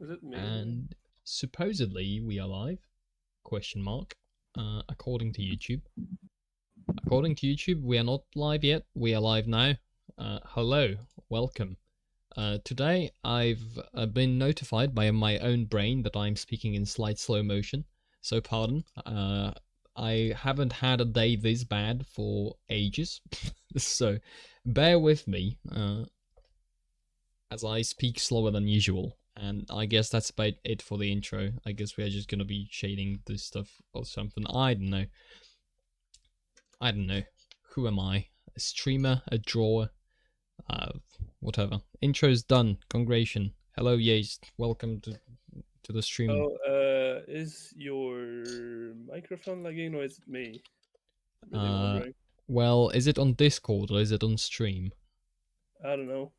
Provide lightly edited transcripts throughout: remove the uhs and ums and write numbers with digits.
Is it me? And supposedly we are live? Question mark. According to YouTube. According to YouTube, we are not live yet. We are live now. Hello, welcome. Today I've been notified by my own brain that I'm speaking in slight slow motion. So pardon. I haven't had a day this bad for ages. So bear with me as I speak slower than usual. And I guess that's about it for the intro. I guess we are just gonna be shading this stuff or something. I don't know. Who am I? A streamer? A drawer? Whatever. Intro's done. Congratulations. Hello, Yates. Welcome to the stream. Oh, is your microphone lagging or is it me? Really wondering. Well, is it on Discord or is it on stream? I don't know.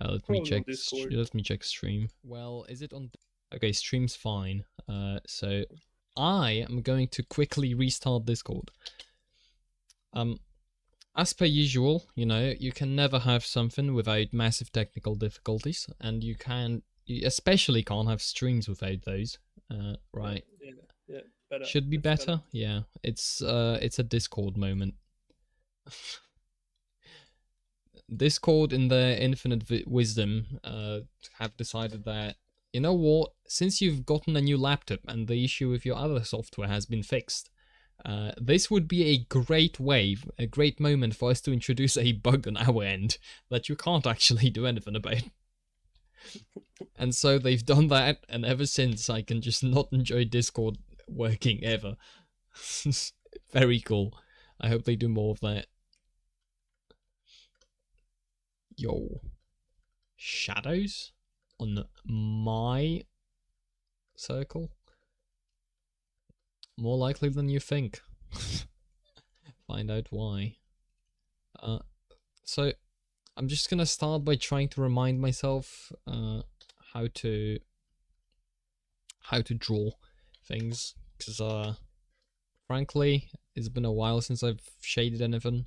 Let me Probably on check. Discord. Let me check stream. Well, is it on? Okay, stream's fine. So I am going to quickly restart Discord. As per usual, you know, you can never have something without massive technical difficulties, and you especially can't have streams without those. Right. Yeah, better. Should be better. Yeah, it's a Discord moment. Discord, in their infinite wisdom, have decided that, you know what, since you've gotten a new laptop and the issue with your other software has been fixed, this would be a great moment for us to introduce a bug on our end that you can't actually do anything about. And so they've done that, and ever since I can just not enjoy Discord working ever. Very cool. I hope they do more of that. Yo. Shadows on my circle? More likely than you think. Find out why. So I'm just gonna start by trying to remind myself how to draw things, because frankly it's been a while since I've shaded anything.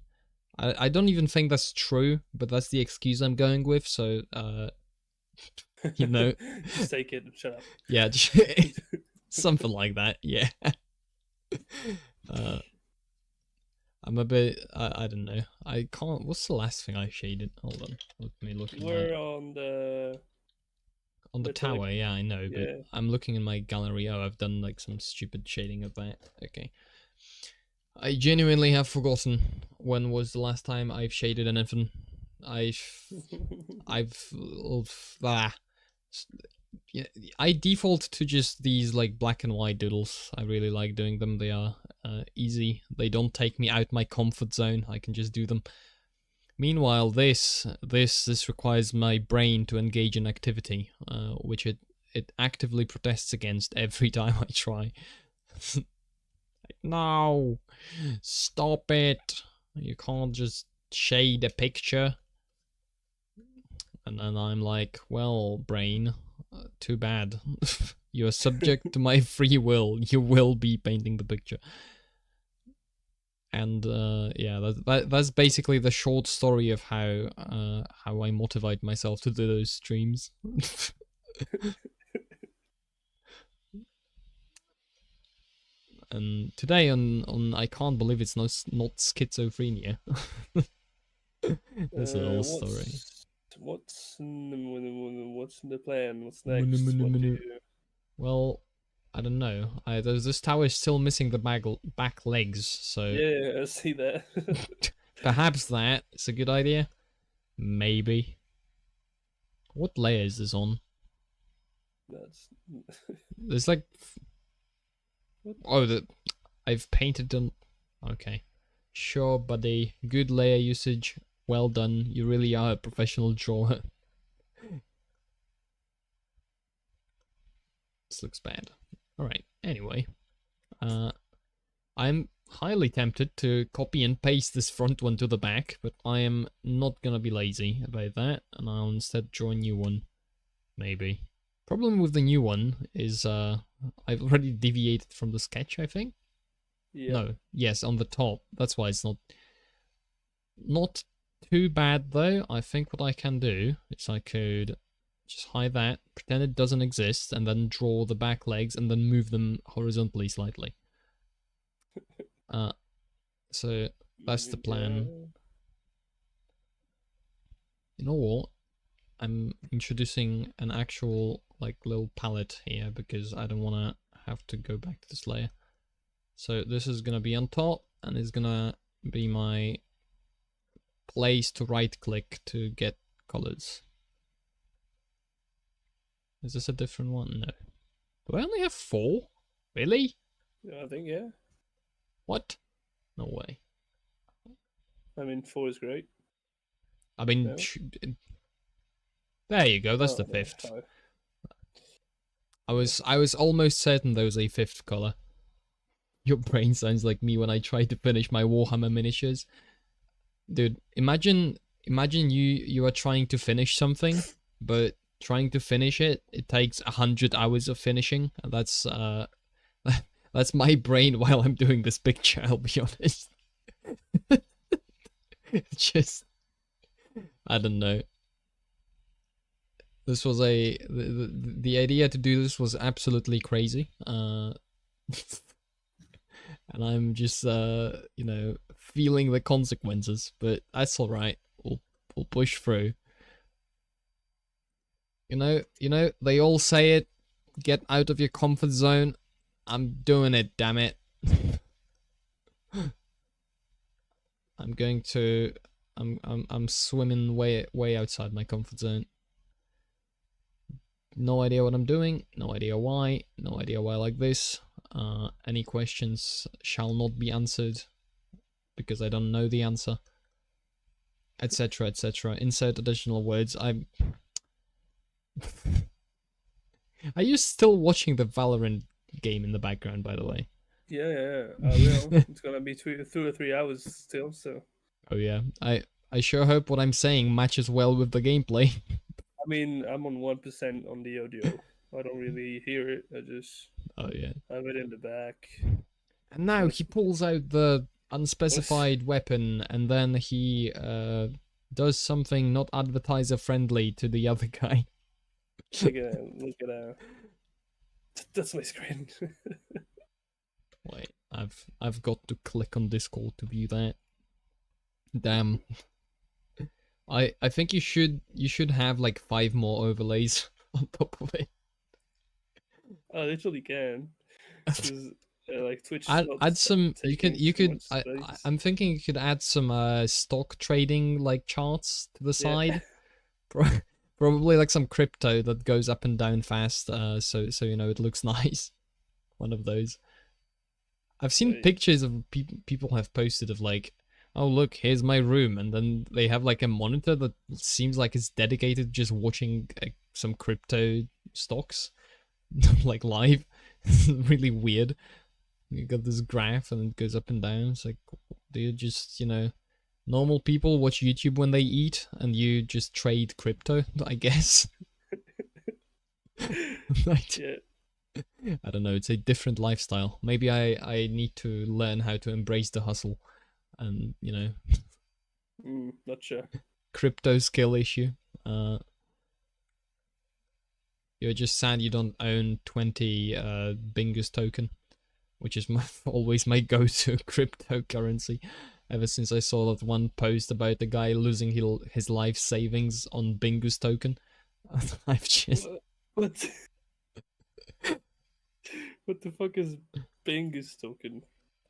I don't even think that's true, but that's the excuse I'm going with, so you know. Just take it and shut up. Yeah, something like that, yeah. I'm a bit, I don't know. I can't, what's the last thing I shaded? Hold on, let me look. We're on the tower, yeah, I know, but yeah. I'm looking in my gallery. Oh, I've done like some stupid shading of that. Okay. I genuinely have forgotten when was the last time I've shaded anything. Yeah, I default to just these like black and white doodles. I really like doing them. They are easy. They don't take me out my comfort zone. I can just do them. Meanwhile, this requires my brain to engage in activity, which it actively protests against every time I try. No, stop it. You can't just shade a picture. And then I'm like, well, brain, too bad. You're subject to my free will. You will be painting the picture. And yeah, that's basically the short story of how I motivate myself to do those streams. And today on I can't believe it's not schizophrenia. That's a little story. What's in the plan? What's next? Well, I don't know. This tower is still missing the back legs, so yeah, I see that. perhaps that is a good idea. Maybe. What layer is this on? There's like, oh, I've painted them. Okay, sure, buddy. Good layer usage. Well done. You really are a professional drawer. This looks bad. Alright, anyway. I'm highly tempted to copy and paste this front one to the back, but I am not gonna be lazy about that, and I'll instead draw a new one. Maybe. Problem with the new one is I've already deviated from the sketch, I think? Yeah. No, yes, on the top. That's why it's not too bad, though. I think what I can do is I could Just hide that, pretend it doesn't exist, and then draw the back legs and then move them horizontally slightly. So that's the plan. You know what? I'm introducing an actual like little palette here because I don't want to have to go back to this layer. So this is gonna be on top, and it's gonna be my place to right click to get colors. Is this a different one? No. Do I only have 4? Really? Yeah, I think, yeah. What? No way. I mean, 4 is great. I mean, No. there you go. That's the yeah, 5th. 5. I was almost certain there was a 5th color. Your brain sounds like me when I try to finish my Warhammer miniatures. Dude, imagine you are trying to finish something, but trying to finish it takes 100 hours of finishing. That's that's my brain while I'm doing this picture, I'll be honest. Just I don't know. This was the idea to do this was absolutely crazy. And I'm just you know, feeling the consequences, but that's all right. We'll push through. You know, they all say it. Get out of your comfort zone. I'm doing it, damn it. I'm swimming way outside my comfort zone. No idea what I'm doing, no idea why like this. Any questions shall not be answered because I don't know the answer, etc, etc. Insert additional words. Are you still watching the Valorant game in the background, by the way? Yeah, I will. It's gonna be 2 or 3 hours still, so. Oh yeah, I sure hope what I'm saying matches well with the gameplay. I mean, I'm on 1% on the audio. I don't really hear it. I just Oh yeah. have it in the back. And now he pulls out the unspecified weapon, and then he does something not advertiser friendly to the other guy. Look at that. That's my screen. Wait, I've got to click on Discord to view that. Damn. I think you should have like 5 more overlays on top of it. I literally can. Like Twitch. Add some. You could. I'm thinking you could add some stock trading like charts to the side. Yeah. Probably like some crypto that goes up and down fast. So you know it looks nice. One of those. I've seen pictures of people have posted of like, oh look, here's my room, and then they have like a monitor that seems like it's dedicated to just watching some crypto stocks, like live. Really weird. You got this graph and it goes up and down. It's like, do you just, you know, normal people watch YouTube when they eat and you just trade crypto, I guess? Right. Yeah. I don't know, it's a different lifestyle. Maybe I need to learn how to embrace the hustle and, you know. Not sure. Crypto skill issue. You're just sad you don't own 20 Bingus token, which is always my go-to cryptocurrency. Ever since I saw that one post about the guy losing his life savings on Bingus token, I've just... What? What the fuck is Bingus token?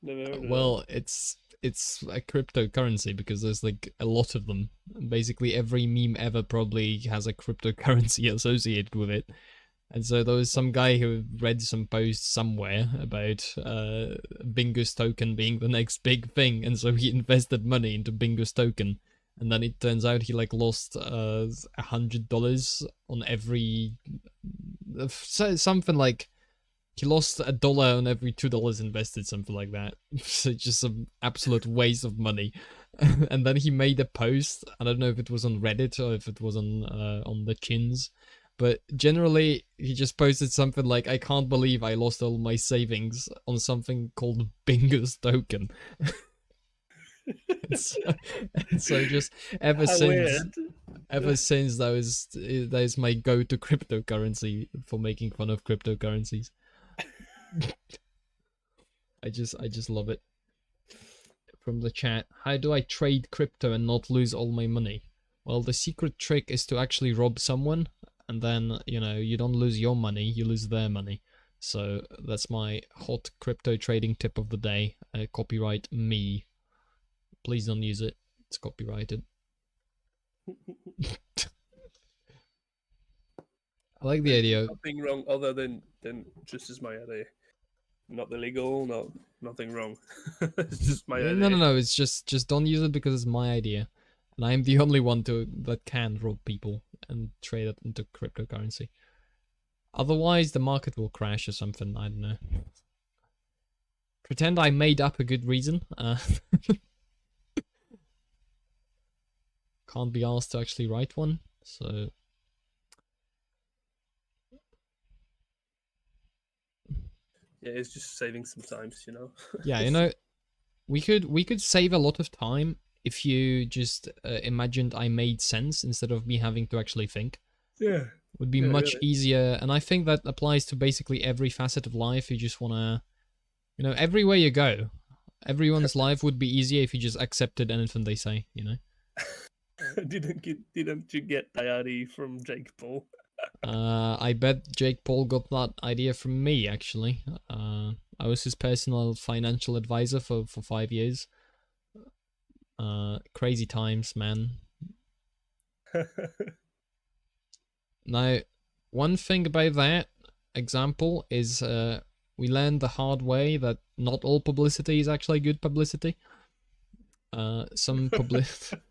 Never heard of Well, it's a cryptocurrency because there's like a lot of them. Basically every meme ever probably has a cryptocurrency associated with it. And so there was some guy who read some post somewhere about Bingus token being the next big thing, and so he invested money into Bingus token, and then it turns out he like lost $100 on every something like he lost $1 on every $2 invested, something like that. So just some absolute waste of money. And then he made a post. I don't know if it was on Reddit or if it was on the Chins. But generally, he just posted something like, I can't believe I lost all my savings on something called Bingus token. And so, and so just ever How since weird. that is my go-to cryptocurrency for making fun of cryptocurrencies. I just love it. From the chat, how do I trade crypto and not lose all my money? Well, the secret trick is to actually rob someone, and then, you don't lose your money, you lose their money. So that's my hot crypto trading tip of the day. Copyright me. Please don't use it. It's copyrighted. I like the idea. Nothing wrong other than just as my idea. Not illegal, nothing wrong. It's just my idea. No. It's just don't use it because it's my idea, and I'm the only one that can rob people and trade it into cryptocurrency. Otherwise, the market will crash or something. I don't know. Pretend I made up a good reason. Can't be asked to actually write one, so. Yeah, it's just saving some times, Yeah, we could save a lot of time if you just imagined I made sense instead of me having to actually think. Yeah. Would be much easier, and I think that applies to basically every facet of life. You just wanna, everywhere you go, everyone's life would be easier if you just accepted anything they say. Didn't you get diary from Jake Paul? I bet Jake Paul got that idea from me, actually. I was his personal financial advisor for 5 years. Crazy times, man. Now, one thing about that example is we learned the hard way that not all publicity is actually good publicity. Some publicity...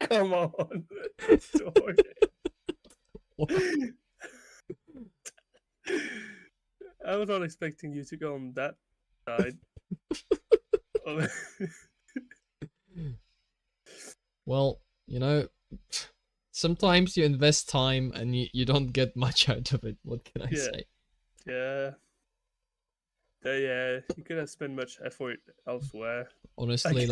Come on. Sorry. I was not expecting you to go on that side. Well, sometimes you invest time and you don't get much out of it. What can I say? Yeah. Yeah, you could have spent much effort elsewhere. Honestly,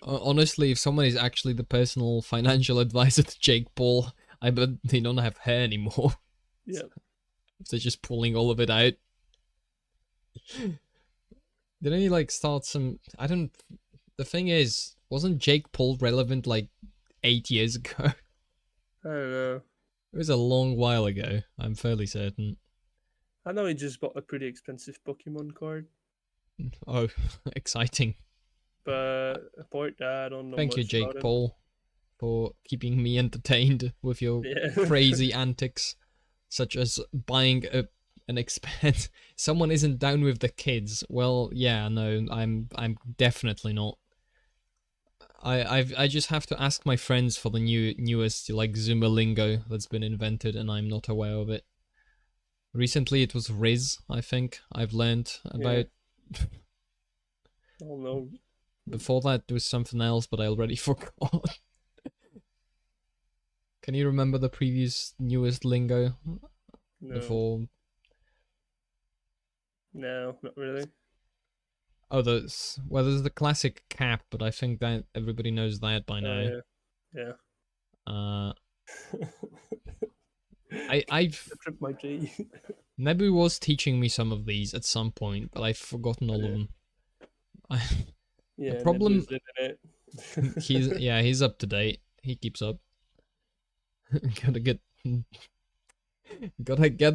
honestly, if someone is actually the personal financial advisor to Jake Paul, I bet they don't have hair anymore. Yeah. They're just pulling all of it out. Didn't he start some? The thing is, wasn't Jake Paul relevant 8 years ago? I don't know. It was a long while ago. I'm fairly certain. I know he just bought a pretty expensive Pokemon card. Oh, exciting. But apart that, I don't know. Thank you, Jake Paul, for keeping me entertained with your crazy antics, such as buying an expense. Someone isn't down with the kids. Well, yeah, no, I'm definitely not. I just have to ask my friends for the newest Zoomer lingo that's been invented, and I'm not aware of it. Recently, it was Riz. I think I've learned about. Oh no. Before that, there was something else, but I already forgot. Can you remember the previous newest lingo? No. Before? No, not really. Oh, there's the classic cap, but I think that everybody knows that by now. Yeah. I've tripped my G. Nebu was teaching me some of these at some point, but I've forgotten all of them. The problem he's up to date. He keeps up. gotta get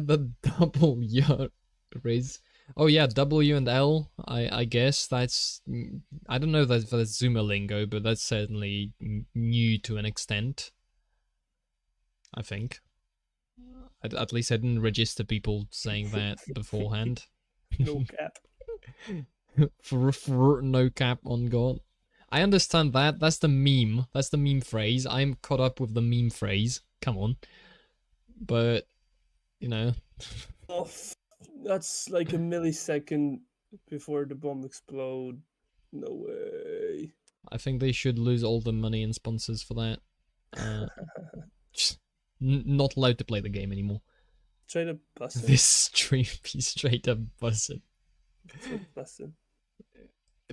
the W Riz. Oh yeah, W and L. I guess that's, I don't know if that's Zoomer lingo, but that's certainly new to an extent. I think. At least I didn't register people saying that beforehand. No cap. for no cap on God. I understand that. That's the meme. That's the meme phrase. I'm caught up with the meme phrase. Come on. But, Oh, that's like a millisecond before the bomb explode. No way. I think they should lose all the money and sponsors for that. Just not allowed to play the game anymore. Try to bust it. This stream be straight up busted. What's a bussin?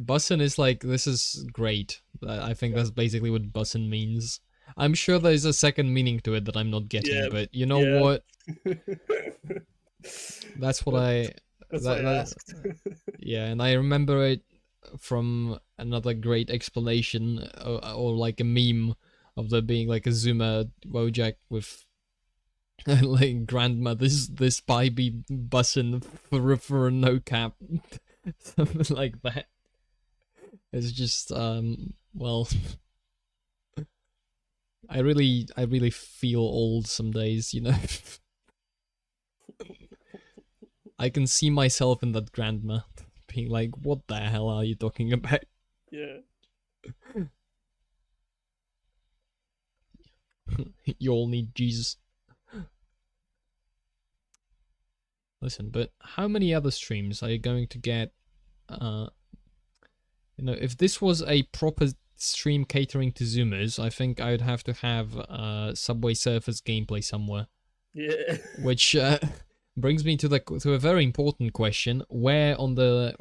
Bussin is like, this is great. I think Yeah. that's basically what bussin means. I'm sure there's a second meaning to it that I'm not getting, Yeah, but you know yeah. what? That's what That's why I that asked. yeah, and I remember it from another great explanation or like a meme of there being like a Zoomer Wojak with like grandma this baby bussin for a no cap, something like that. It's just well, I really feel old some days, you know. I can see myself in that grandma being like, what the hell are you talking about? Yeah. You all need Jesus. Listen, but how many other streams are you going to get? You know, if this was a proper stream catering to Zoomers, I think I would have to have Subway Surfers gameplay somewhere. Yeah. Which brings me to a very important question: where on the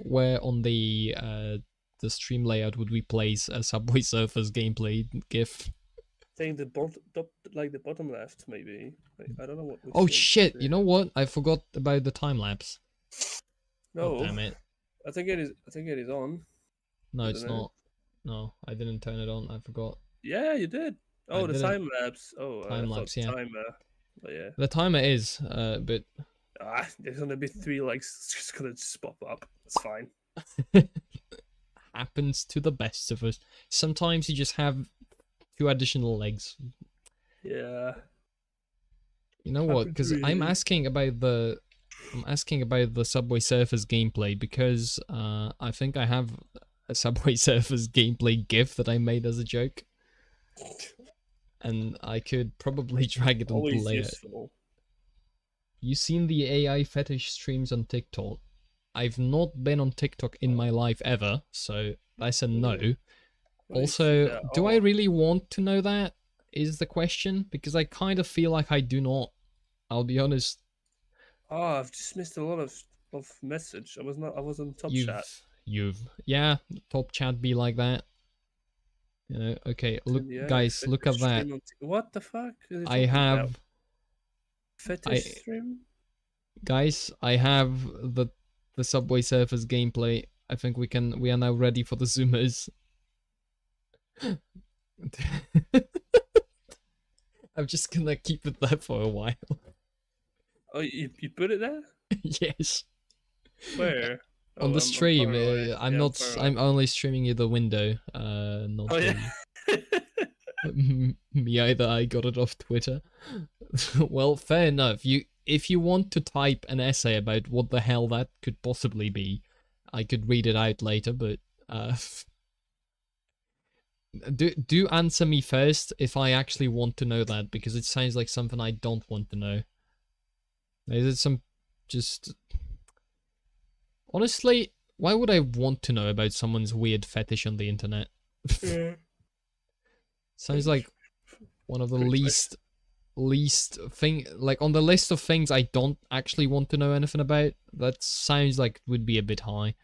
the stream layout would we place a Subway Surfers gameplay GIF? I think the the bottom left, maybe. Like, I don't know what. Which Oh one shit! to You know what? I forgot about the time lapse. God No, damn it! I think it is. I think it is on. No, it's Isn't it? not. No, I didn't turn it on. I forgot. Yeah, you did. I Oh, the didn't time lapse. Oh, I time thought lapse. Yeah, timer. Oh yeah. the timer is. But There's gonna be 3 likes. It's just gonna just pop up. It's fine. happens to the best of us. Sometimes you just have 2 additional legs. Yeah. You know what? Because I'm asking about the Subway Surfers gameplay because I think I have a Subway Surfers gameplay GIF that I made as a joke, and I could probably drag it onto the Always layout. useful. You seen the AI fetish streams on TikTok? I've not been on TikTok in my life ever, so that's a no. What do you Also, see? do I really want to know that? Is the question, because I kind of feel like I do not. I'll be honest. Oh, I've just missed a lot of message. I was on top chat. Yeah, top chat be like that. You know, okay, look, Yeah, guys, look at fetish that. stream what the fuck are you I talking about? have, Fetish stream? guys, I have the Subway Surfers gameplay. I think we are now ready for the Zoomers. I'm just gonna keep it there for a while. Oh, you put it there? Yes. Where? On the I'm stream, far away. I'm Yeah, not. far away. I'm only streaming you the window. Not Oh yeah. me either. I got it off Twitter. Well, fair enough. If you want to type an essay about what the hell that could possibly be, I could read it out later. But do answer me first if I actually want to know that, because it sounds like something I don't want to know. Is it some just honestly? Why would I want to know about someone's weird fetish on the internet? Yeah. Sounds like one of the Great least thing, like on the list of things I don't actually want to know anything about. That sounds like it would be a bit high.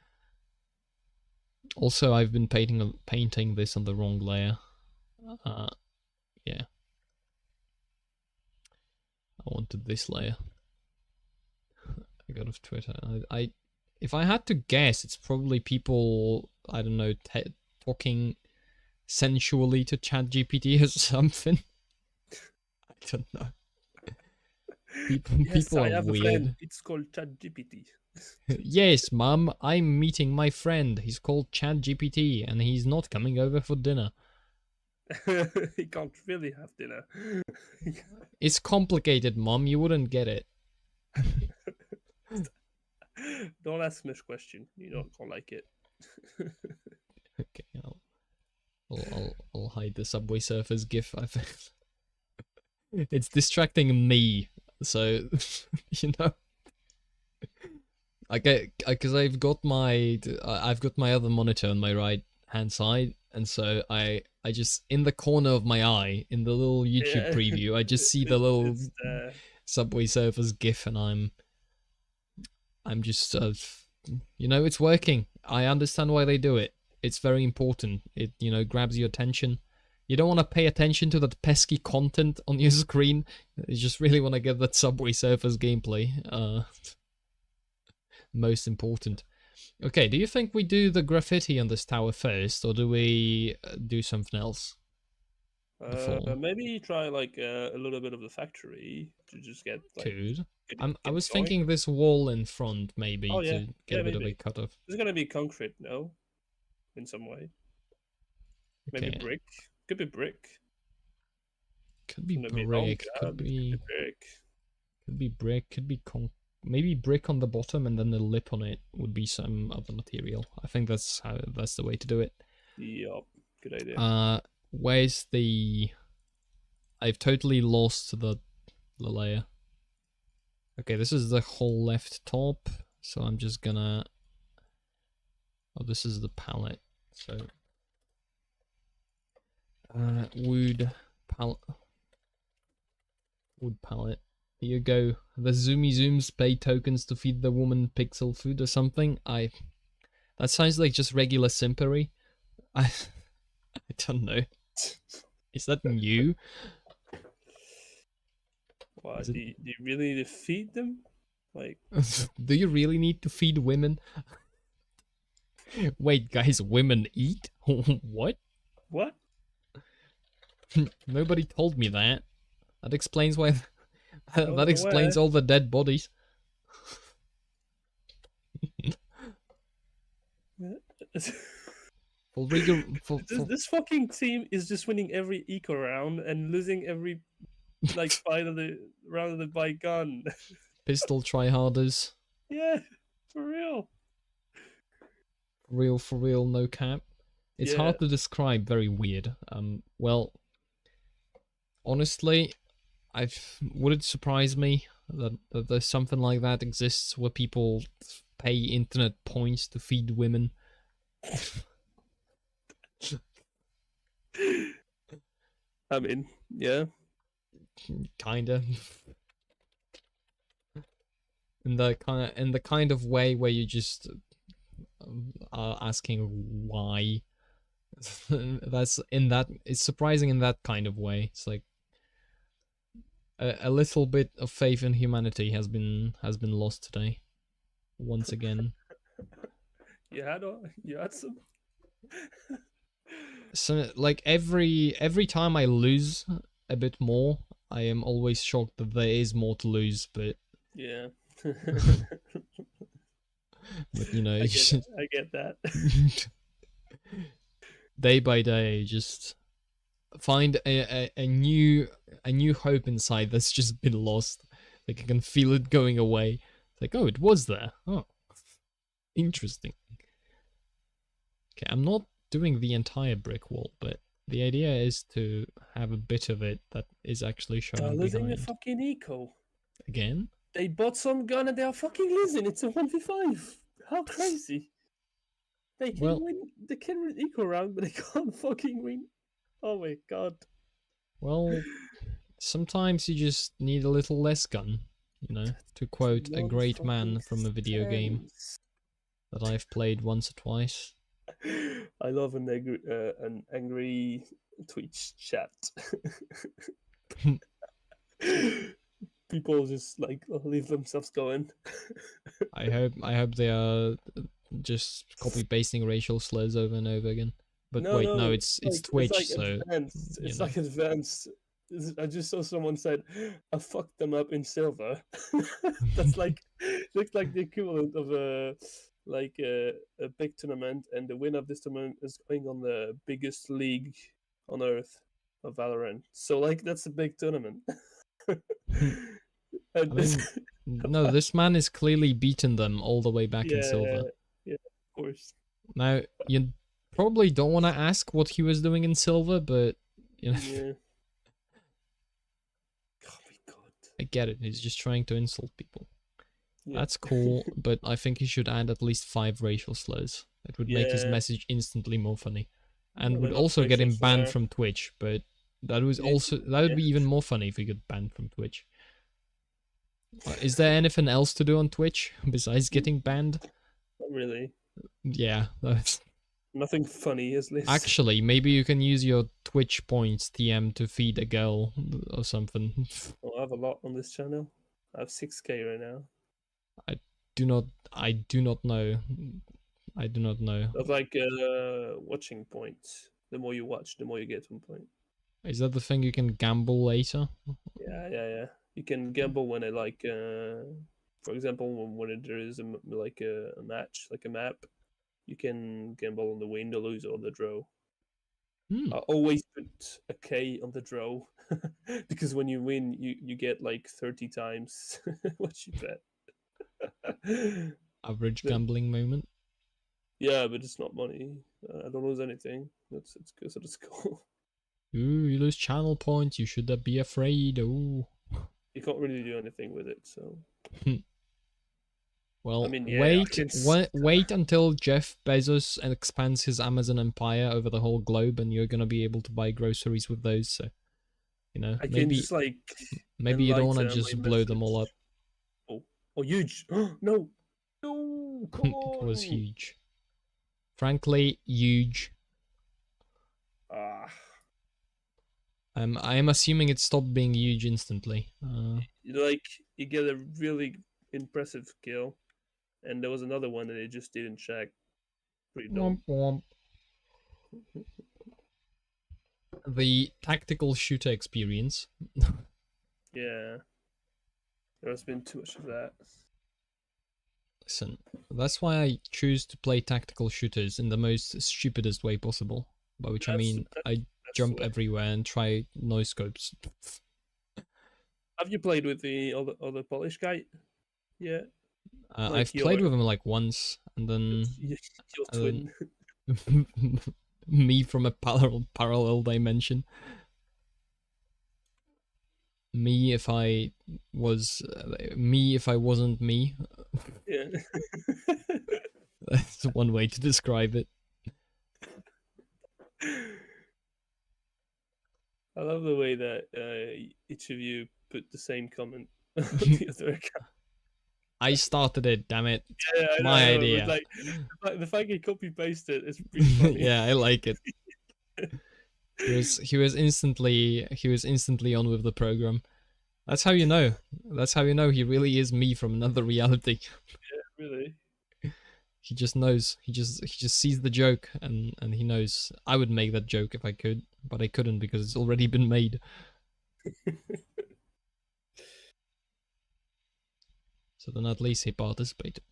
Also, I've been painting this on the wrong layer. Yeah. I wanted this layer. I got off Twitter. I if I had to guess, it's probably people, I don't know, talking sensually to ChatGPT or something. I don't know. People I are have weird. a friend. It's called ChatGPT. Yes, Mum, I'm meeting my friend. He's called ChatGPT, and he's not coming over for dinner. He can't really have dinner. It's complicated, Mum. You wouldn't get it. Don't ask me this question. You don't like it. Okay, I'll hide the Subway Surfers gif. I think it's distracting me. So you know, because I've got my other monitor on my right hand side, and so I just in the corner of my eye in the little YouTube preview, I just see the little Subway Surfers gif, and I'm just you know, it's working. I understand why they do it. It's very important. It, you know, grabs your attention. You don't want to pay attention to that pesky content on your screen. You just really want to get that Subway Surfers gameplay. Most important. Okay, do you think we do the graffiti on this tower first, or do we do something else? Before? Maybe try like a little bit of the factory to just get like. Could. Get I was going. thinking this wall in front, maybe, Oh yeah, to get a bit of a maybe. cut off. It's gonna be concrete, no? In some way. Maybe Okay. brick. Could be brick. Could be Gonna be long, brick, could be brick. could be brick, could be maybe brick on the bottom, and then the lip on it would be some other material. I think that's the way to do it. Yup, good idea. Where's the? I've totally lost the layer. Okay, this is the whole left top, so I'm just gonna. Oh, this is the palette. So, wood palette. Wood palette. Here you go. The zoomy zooms pay tokens to feed the woman pixel food or something. That sounds like just regular simpery. I don't know. Is that new? Why do you really need to feed them? Like, do you really need to feed women? Wait, guys, women eat? What? What? Nobody told me that. That explains why. That explains all the dead bodies. This fucking team is just winning every eco round and losing every like fight of the round of the by gun. Pistol tryharders. Yeah, for real. For real, no cap. It's hard to describe. Very weird. Well, honestly, would it surprise me that there's something like that exists where people pay internet points to feed women? I mean, yeah. Kinda. In the kind of way where you just are asking why. It's surprising in that kind of way. It's like a little bit of faith in humanity has been lost today, once again. You had some. So like every time I lose a bit more, I am always shocked that there is more to lose. But yeah. But you know, I get that. Day by day, just find a new hope inside that's just been lost. Like I can feel it going away. It's like, oh, it was there. Oh, interesting. Okay, I'm not doing the entire brick wall, but the idea is to have a bit of it that is actually showing losing behind. the fucking eco. Again? They bought some gun and they are fucking losing. It's a 1v5. How crazy. They can win. They can win eco round, but they can't fucking win. Oh my god. Well, sometimes you just need a little less gun, you know, to quote a great man from a video game that I've played once or twice. I love an angry Twitch chat. People just like leave themselves going. I hope they are just copy pasting racial slurs over and over again. But no, it's like, Twitch, it's like so advanced. It's like advanced. I just saw someone said, "I fucked them up in silver." That's like looks like the equivalent of a big tournament, and the winner of this tournament is going on the biggest league on earth of Valorant. So like that's a big tournament. I mean, no, this man is clearly beaten them all the way back in silver. Yeah, of course. Now you probably don't want to ask what he was doing in silver, but you know. Yeah. Oh my god. I get it. He's just trying to insult people. Yeah. That's cool, but I think he should add at least 5 racial slurs. It would make his message instantly more funny, and would also get him banned from Twitch. But that would be even more funny if he got banned from Twitch. Is there anything else to do on Twitch besides getting banned? Not really. Yeah, that's... Nothing funny at least. Actually, maybe you can use your Twitch points TM to feed a girl or something. Oh, I have a lot on this channel. I have 6K right now. I do not. I do not know. I do not know. That's like watching points. The more you watch, the more you get 1 point. Is that the thing you can gamble later? Yeah. You can gamble when it like, for example, when there is like a match, like a map. You can gamble on the win, the lose, or the draw. Hmm. I always put a K on the draw because when you win, you get like 30 times what you bet. Average The- gambling moment. yeah, but it's not money. I don't lose anything. That's it's good. So that's cool. Ooh, you lose channel points. You should be afraid. Ooh. You can't really do anything with it. So I Well, mean, yeah, I wait, can. wait until Jeff Bezos expands his Amazon empire over the whole globe, and you're gonna be able to buy groceries with those. So, you know, I can maybe just like you don't want to enlighten my just blow them all message. up. Oh, huge! No, no, come It was on! huge. Frankly, huge. Ah, I am assuming it stopped being huge instantly. like you get a really impressive kill, and there was another one that they just didn't check. Pretty dumb. Womp womp. The tactical shooter experience. Yeah, there's been too much of that. Listen, that's why I choose to play tactical shooters in the most stupidest way possible. By which I That's mean, that's, I that's the jump way. everywhere and try noise scopes. Have you played with the other Polish guy? Yeah, like I've played your with him like once, and then, your and twin. then me from a parallel dimension. Me if I was me if I wasn't me. Yeah. That's one way to describe it. I love the way that each of you put the same comment on the other account. I started it, damn it. Yeah, My I know, but idea. like the fact he copy pasted is pretty funny. Yeah, I like it. He was instantly on with the program. That's how you know. That's how you know he really is me from another reality. Really. He just knows. He just sees the joke and he knows. I would make that joke if I could, but I couldn't because it's already been made. So then at least he participated.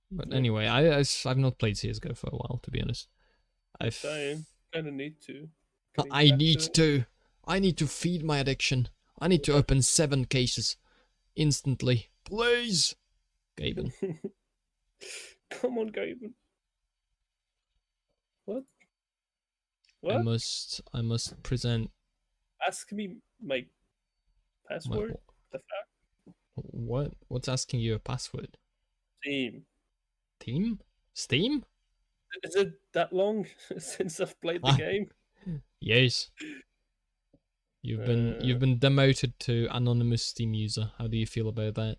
But Yeah. anyway, I've not played CS:GO for a while, to be honest. Dying. Kind of need to. Getting I back need to it. to. I need to feed my addiction. I need to open 7 cases instantly, please, Gaben. Come on, Gaben. What? I What? must present Ask me my my password. The fuck? what's asking you a password? Team. Team? Steam? Is it that long since I've played the game? Yes. You've been demoted to anonymous Steam user. How do you feel about that?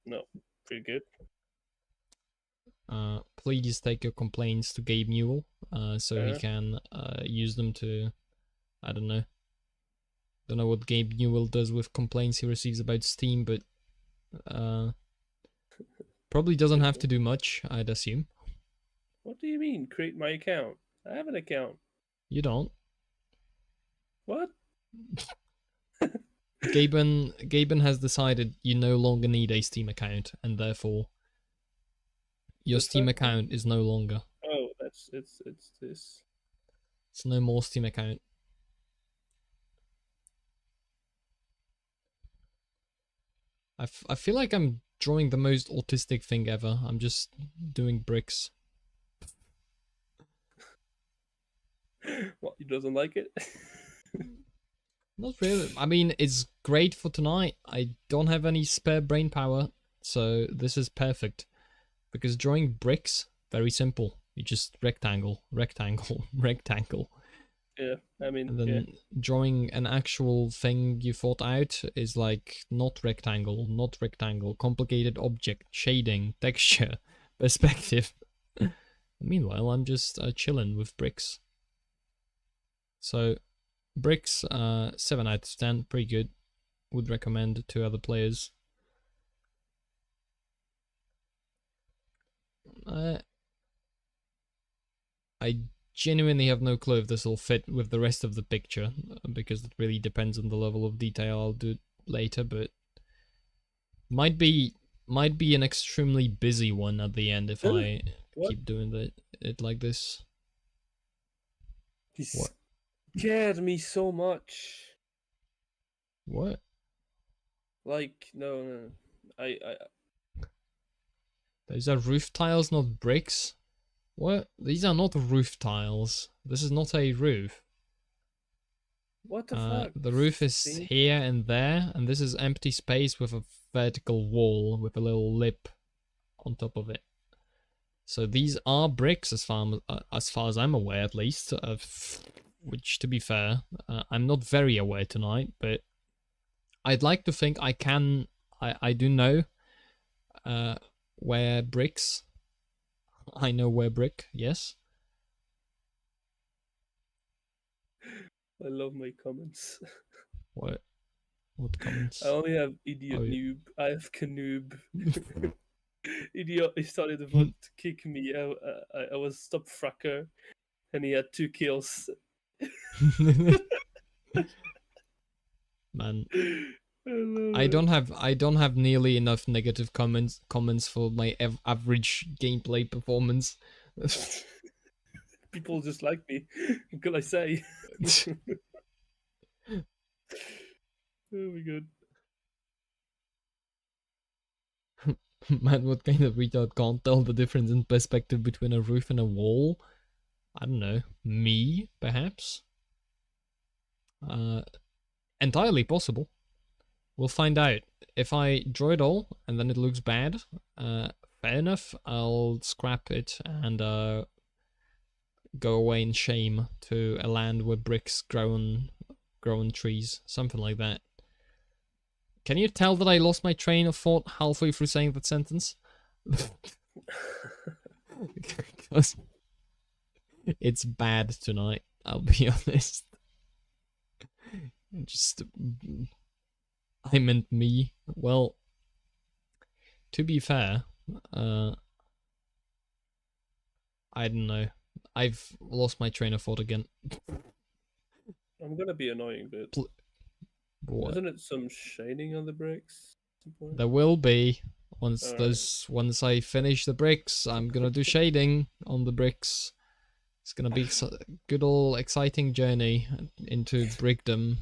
No, pretty good. Please take your complaints to Gabe Newell, so he can use them to, I don't know. Don't know what Gabe Newell does with complaints he receives about Steam, but probably doesn't have to do much, I'd assume. What do you mean, create my account? I have an account. You don't. What? Gaben has decided you no longer need a Steam account, and therefore your Steam account is no longer. Oh, it's this. It's no more Steam account. I feel like I'm drawing the most autistic thing ever. I'm just doing bricks. What, he doesn't like it? Not really. I mean, it's great for tonight. I don't have any spare brain power, so this is perfect. Because drawing bricks, very simple. You just rectangle, rectangle, rectangle. Yeah, I mean, And then yeah. drawing an actual thing you thought out is like not rectangle, complicated object, shading, texture, perspective. Meanwhile, I'm just chilling with bricks. So, bricks, 7 out of 10, pretty good. Would recommend to other players. I genuinely have no clue if this will fit with the rest of the picture, because it really depends on the level of detail. I'll do it later, but might be an extremely busy one at the end if I keep doing it like this. He scared me so much. What? Like, no. I Those are roof tiles, not bricks. What? These are not roof tiles. This is not a roof. What the fuck? The roof is here and there, and this is empty space with a vertical wall with a little lip on top of it. So these are bricks, as far as I'm aware, at least. Which, to be fair, I'm not very aware tonight, but I'd like to think I can. I do know where bricks. I know where brick. Yes. I love my comments. What? What comments? I only have idiot noob. I have canoob. Idiot, he started to want to kick me. I was stop fracker, and he had 2 kills. Man, I don't have nearly enough negative comments for my average gameplay performance. People just like me. What can I say? Oh my god. Man, what kind of retard can't tell the difference in perspective between a roof and a wall? I don't know. Me, perhaps? Entirely possible. We'll find out. If I draw it all and then it looks bad, fair enough. I'll scrap it and go away in shame to a land where bricks grow on trees. Something like that. Can you tell that I lost my train of thought halfway through saying that sentence? Because it's bad tonight, I'll be honest. Just... I meant me. Well, to be fair, I don't know. I've lost my train of thought again. I'm gonna be annoying, but what? Isn't it some shading on the bricks? There will be. Once I finish the bricks, I'm gonna do shading on the bricks. It's gonna be a good old exciting journey into brickdom.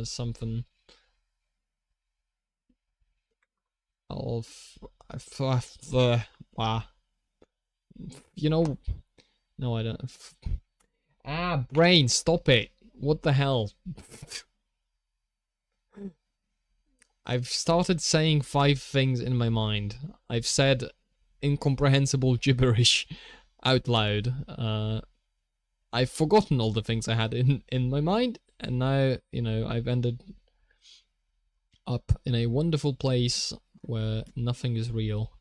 Something. Wow. You know, no, I don't. Brain, stop it! What the hell? I've started saying 5 things in my mind. I've said incomprehensible gibberish out loud. I've forgotten all the things I had in my mind, and now, you know, I've ended up in a wonderful place where nothing is real.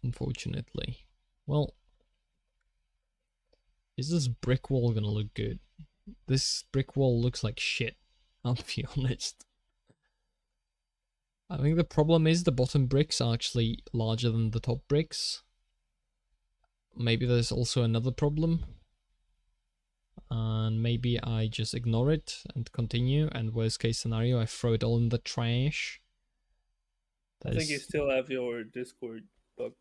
Unfortunately. Well, is this brick wall gonna look good? This brick wall looks like shit, I'll be honest. I think the problem is the bottom bricks are actually larger than the top bricks. Maybe there's also another problem. And maybe I just ignore it and continue, and worst case scenario, I throw it all in the trash. I think you still have your Discord bugged.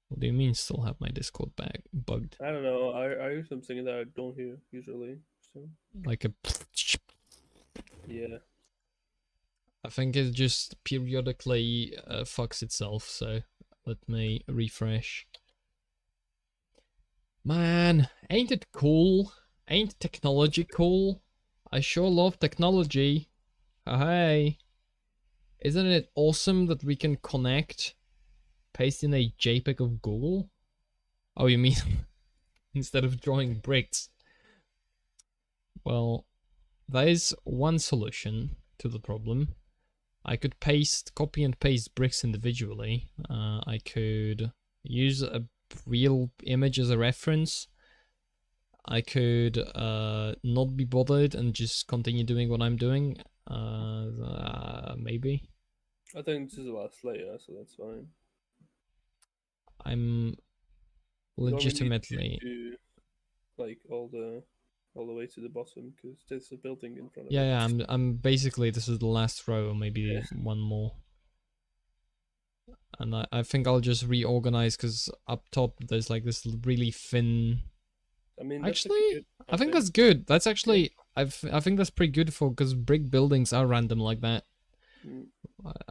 What do you mean still have my Discord bugged? I don't know, I hear something that I don't hear usually. So. Like a... Yeah. I think it just periodically fucks itself, so let me refresh. Man, ain't it cool? Ain't technology cool? I sure love technology. Hey. Isn't it awesome that we can connect, paste in a JPEG of Google? Oh, you mean instead of drawing bricks? Well, there is one solution to the problem. I could copy and paste bricks individually. I could use a real image as a reference. I could not be bothered and just continue doing what I'm doing. Maybe. I think this is the last layer, so that's fine. I'm You don't really need legitimately. to do like all the way to the bottom because there's a building in front of it. Yeah, I'm basically, this is the last row, or maybe Yeah. one more. And I think I'll just reorganize because up top there's like this really thin. I mean, that's Actually, good. I think that's good. That's actually, I think that's pretty good for, because brick buildings are random like that. Mm.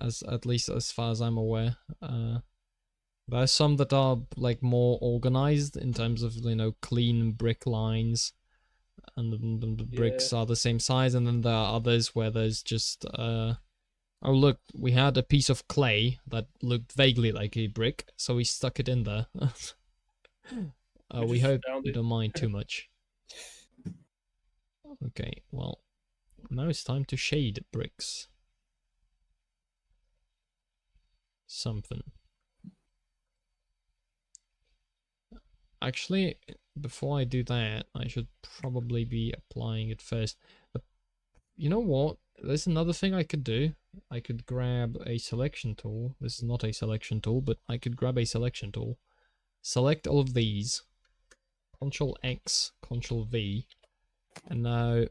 As at least as far as I'm aware. There are some that are like more organized in terms of, you know, clean brick lines, and the bricks are the same size, and then there are others where there's just oh look, we had a piece of clay that looked vaguely like a brick, so we stuck it in there. We hope you don't mind too much. Okay, well, now it's time to shade bricks. Something. Actually, before I do that, I should probably be applying it first. But you know what? There's another thing I could do. I could grab a selection tool. This is not a selection tool, but I could grab a selection tool. Select all of these. Ctrl X, Ctrl V. And now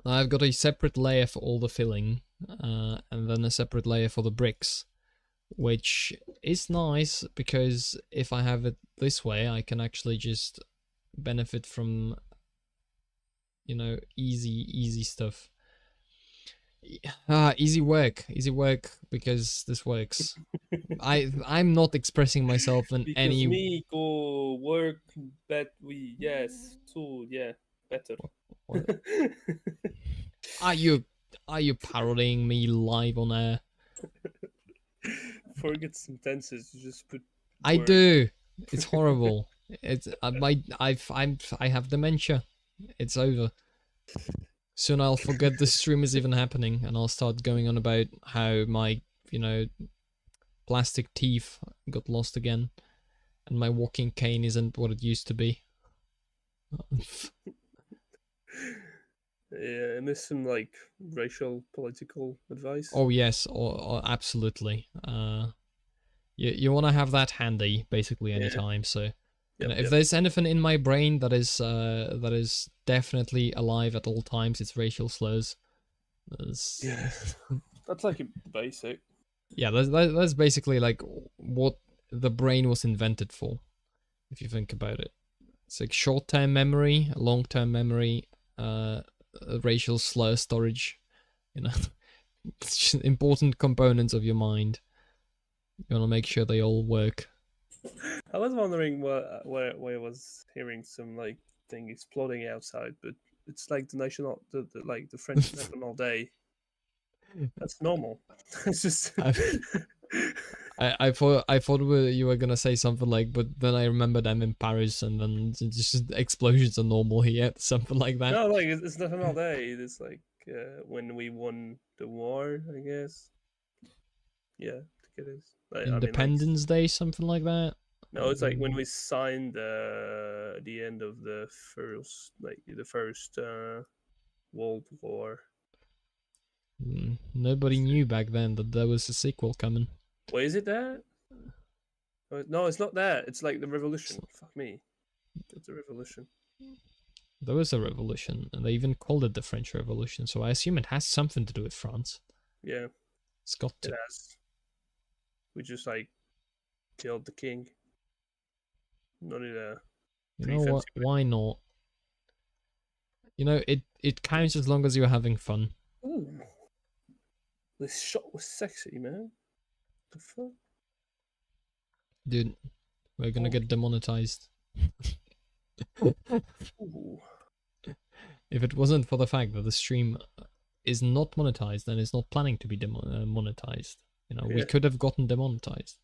I've got a separate layer for all the filling, and then a separate layer for the bricks, which is nice because if I have it this way, I can actually just benefit from, you know, easy stuff. Easy work because this works. I'm not expressing myself in because any. me go work, but we better. What? Are you parodying me live on air? Forget sentences. You just put. I work. do. It's horrible. It's I have dementia. It's over. Soon I'll forget the stream is even happening, and I'll start going on about how my, you know, plastic teeth got lost again, and my walking cane isn't what it used to be. Yeah, and there's some like racial political advice. Oh yes, or absolutely. You want to have that handy basically anytime. So, you know, if there's anything in my brain that is definitely alive at all times, it's racial slurs. Yeah, that's like a basic. Yeah, that's basically like what the brain was invented for, if you think about it. It's like short-term memory, long-term memory, racial slur storage. You know, it's just important components of your mind. You want to make sure they all work. I was wondering where I was hearing some like thing exploding outside, but it's like the French National Day. That's normal. It's just. I thought you were gonna say something like, but then I remembered I'm in Paris, and then just explosions are normal here, something like that. No, like it's National Day. It's like when we won the war, I guess. Yeah, I think it is. Independence Day, something like that. No, it's like when we signed the end of the first World War. Nobody knew back then that there was a sequel coming. Wait, is it that? No, it's not that. It's like the revolution. Fuck me. It's a revolution. There was a revolution, and they even called it the French Revolution, so I assume it has something to do with France. Yeah. It's got to. It has. We just like killed the king. Not in a. You know what? Why not? You know, it counts as long as you're having fun. Ooh. This shot was sexy, man. The fuck? Dude, we're gonna get demonetized. If it wasn't for the fact that the stream is not monetized and is not planning to be monetized, you know, we could have gotten demonetized.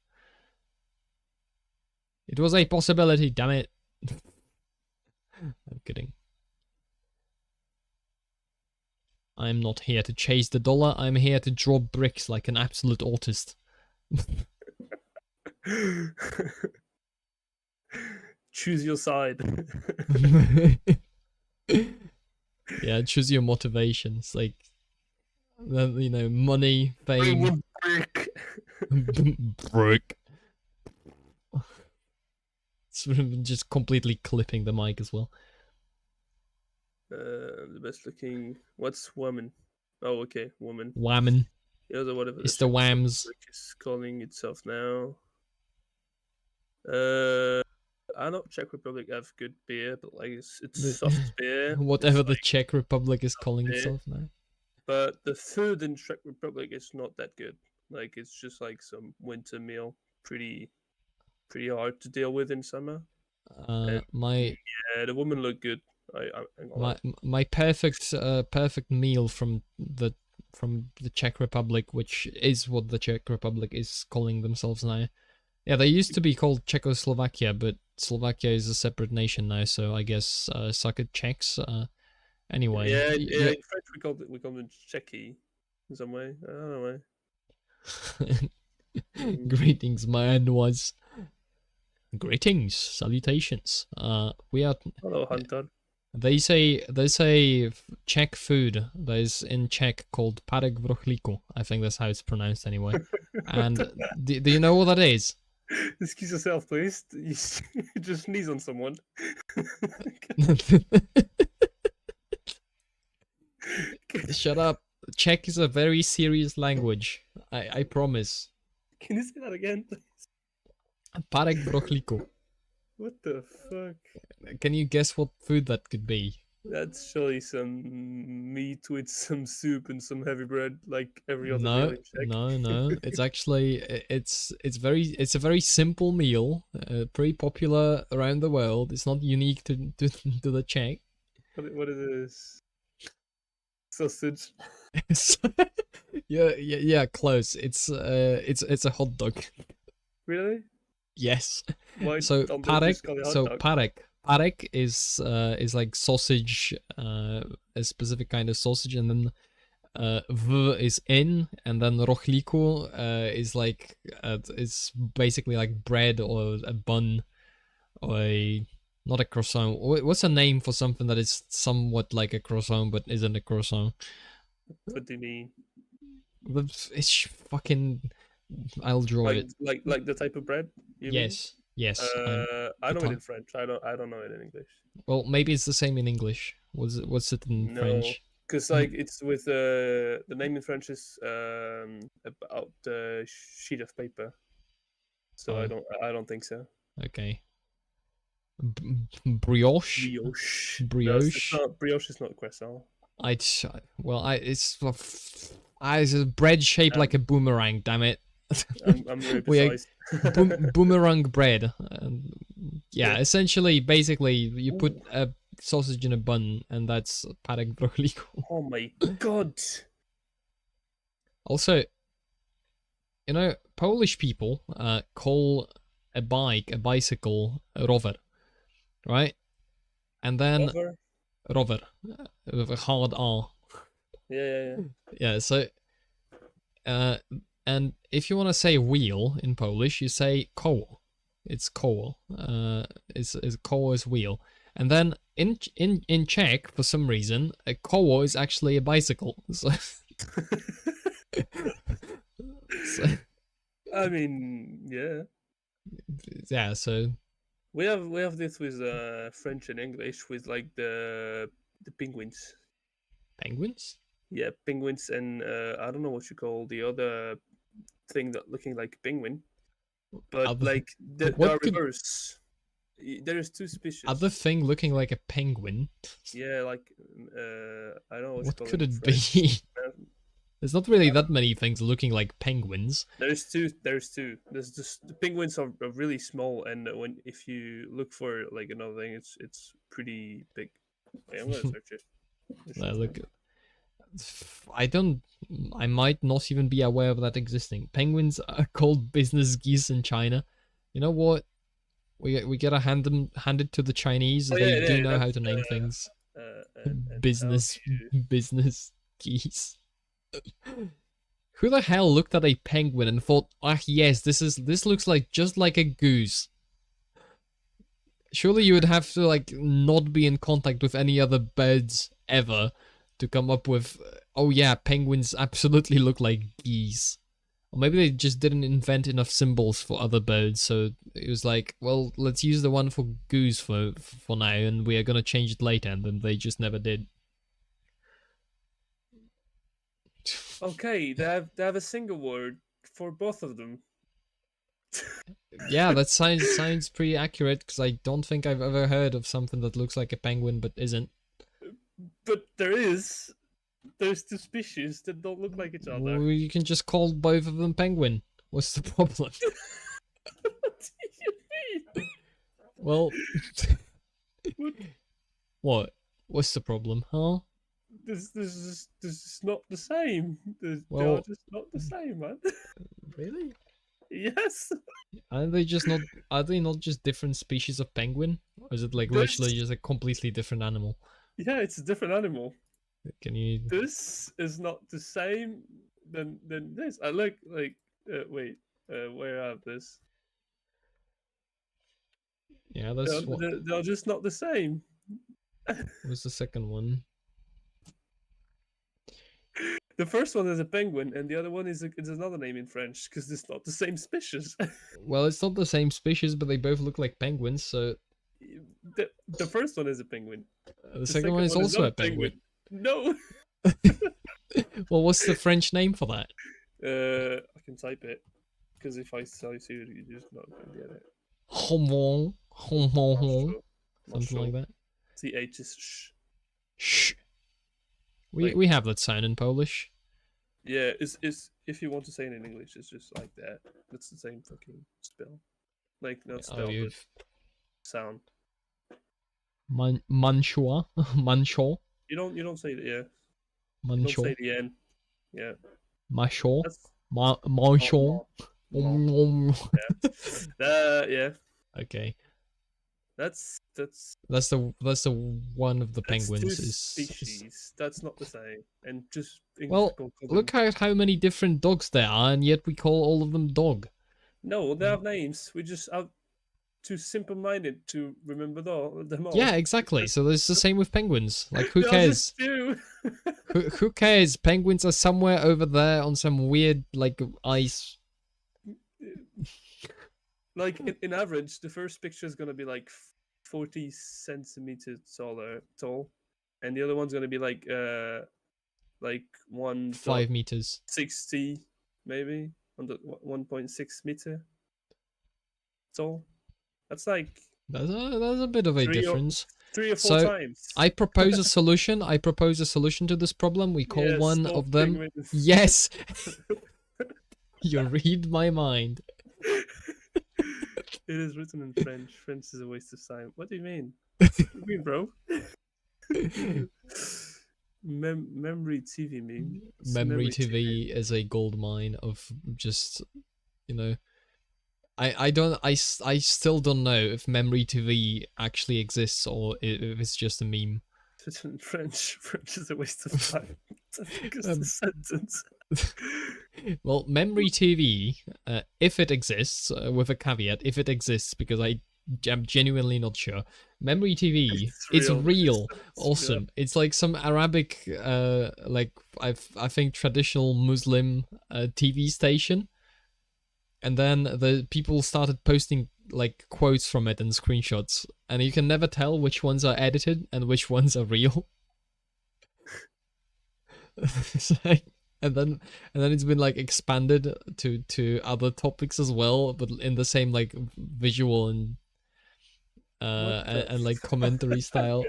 It was a possibility, damn it. I'm kidding. I'm not here to chase the dollar. I'm here to draw bricks like an absolute autist. Choose your side. Yeah, choose your motivations. Like, you know, money, Bring fame, one brick. brick. Sort of just completely clipping the mic as well. The best looking. What's woman? Oh, okay, woman. Whammon. Yeah, so whatever It's the the Czech whams. Republic is calling itself now. I know Czech Republic have good beer, but like it's soft beer. Whatever It's the Czech Republic is calling beer. itself now. But the food in Czech Republic is not that good. Like it's just like some winter meal, pretty hard to deal with in summer. My Yeah, the woman looked good. I'm gonna lie. my perfect perfect meal from the Czech Republic, which is what the Czech Republic is calling themselves now. Yeah, they used to be called Czechoslovakia, but Slovakia is a separate nation now, so I guess suck it Czechs. Anyway, Yeah, in French we call them Czechy in some way. I don't know why. Greetings, man. Was greetings, salutations. We are. Hello, Hunter. They say Czech food that is in Czech called parek v rohlíku. I think that's how it's pronounced anyway. And do you know what that is? Excuse yourself, please. You just sneeze on someone. Shut up. Czech is a very serious language. I promise. Can you say that again, please? Parek v rohlíku. What the fuck? Can you guess what food that could be? That's surely some meat with some soup and some heavy bread, like every other meal No, in Czech. no. It's actually it's a very simple meal, pretty popular around the world. It's not unique to the Czech. What is this? Sausage. yeah, close. It's a hot dog. Really? Yes. Why So don't they parek. just call it hot So dog? parek is like sausage, a specific kind of sausage, and then v is in, and then rohlíku is like it's basically like bread or a bun or not a croissant. What's a name for something that is somewhat like a croissant but isn't a croissant? What do you mean? It's fucking. I'll draw it. Like the type of bread? You mean? Yes. I know it in French. I don't know it in English. Well, maybe it's the same in English. What's it in No, French? because like it's with the name in French is about the sheet of paper. So Oh. I don't think so. Okay. Brioche. Brioche. Brioche. No, brioche is not croissant. It's a bread shaped like a boomerang. Damn it. I'm very precise. Boomerang bread. Yeah, Yeah. essentially, basically, you put a sausage in a bun, and that's parek v rohlíku. Oh my god! Also, you know, Polish people call a bicycle, a rower, right? And then Over? rower with a hard R. Yeah. Yeah, so and if you want to say wheel in Polish, you say koło. It's koło. It's koło is wheel. And then in Czech, for some reason, a koło is actually a bicycle. So, I mean, yeah. yeah, so We have this with French and English with like the penguins. penguins? Yeah, penguins and I don't know what you call the other thing that looking like a penguin, but Other- like the what could- reverse. There is two species. Other thing looking like a penguin? Yeah, like I don't know what, you What call could in it French. be? There's not really that many things looking like penguins. There's two. There's just the penguins are really small, and when if you look for like another thing, it's pretty big. Wait, I'm gonna search it. Look, I might not even be aware of that existing. Penguins are called business geese in China. You know what? We gotta hand it to the Chinese. Oh, They yeah, do yeah, know how that's, to name things. And Business. geese. Who the hell looked at a penguin and thought, ah, yes, this looks like just like a goose? Surely you would have to like not be in contact with any other birds ever to come up with, oh yeah, penguins absolutely look like geese. Or maybe they just didn't invent enough symbols for other birds, so it was like, well, let's use the one for goose for now, and we are gonna change it later, and then they just never did. Okay, they have a single word for both of them. Yeah, that sounds pretty accurate, because I don't think I've ever heard of something that looks like a penguin but isn't. But there's two species that don't look like each other. Well, you can just call both of them penguin. What's the problem? What do you mean? Well, What? what? What's the problem, huh? This is not the same. They Well- are just not the same, man. Really? Yes. Are they just not? Are they not just different species of penguin? Or is it like There's- literally just a completely different animal? Yeah, it's a different animal. Can you? This is not the same than this. I look like wait, where I have this? Yeah, that's what. They're just not the same. What's the second one? The first one is a penguin, and the other one is it's another name in French because it's not the same species. Well, it's not the same species, but they both look like penguins. So the first one is a penguin. the second one is also not a penguin. No. Well, what's the French name for that? I can type it because if I tell you, you're just not gonna get it. Homon, Not homon, sure. Not something like sure. that. CH is sh. Shh. Like- We have that sound in Polish. Yeah, it's if you want to say it in English, it's just like that. It's the same fucking spell. Like not spell, but you've sound. Manchua, Mancho, You don't say the yeah. You don't Mancho, say the N. Yeah. Macho, That's Mancho. Mon. Yeah. Okay, That's that's the one of the that's penguins two is. species. That's not the same. And just Well, people call Look them- at how many different dogs there are, and yet we call all of them dog. No, they have names. We just are too simple-minded to remember them all. Yeah, exactly. So it's the same with penguins. Like, who They are cares? just two. Who cares? Penguins are somewhere over there on some weird like ice. Like in average, the first picture is gonna be like 40 centimeters tall, and the other one's gonna be like 5 meters. 1.60 maybe on the 1.6 meter tall. That's like That's a bit of a Three or- difference. 3 or 4 So, times. I propose a solution. I propose a solution to this problem. We call Yes, one stop of them. penguins. Yes. You read my mind. It is written in French. French is a waste of time. What do you mean? What do you mean, bro? Memory TV meme. It's Memory TV is a gold mine of just, you know. I still don't know if Memory TV actually exists or if it's just a meme. It's in French. French is a waste of time. Because the sentence. Well, Memory TV, if it exists, with a caveat, if it exists, because I am genuinely not sure. Memory TV, it's real. Awesome. It's like some Arabic, like I think traditional Muslim TV station, and then the people started posting like quotes from it and screenshots, and you can never tell which ones are edited and which ones are real. It's like- and then it's been like expanded to other topics as well, but in the same like visual and and like commentary style.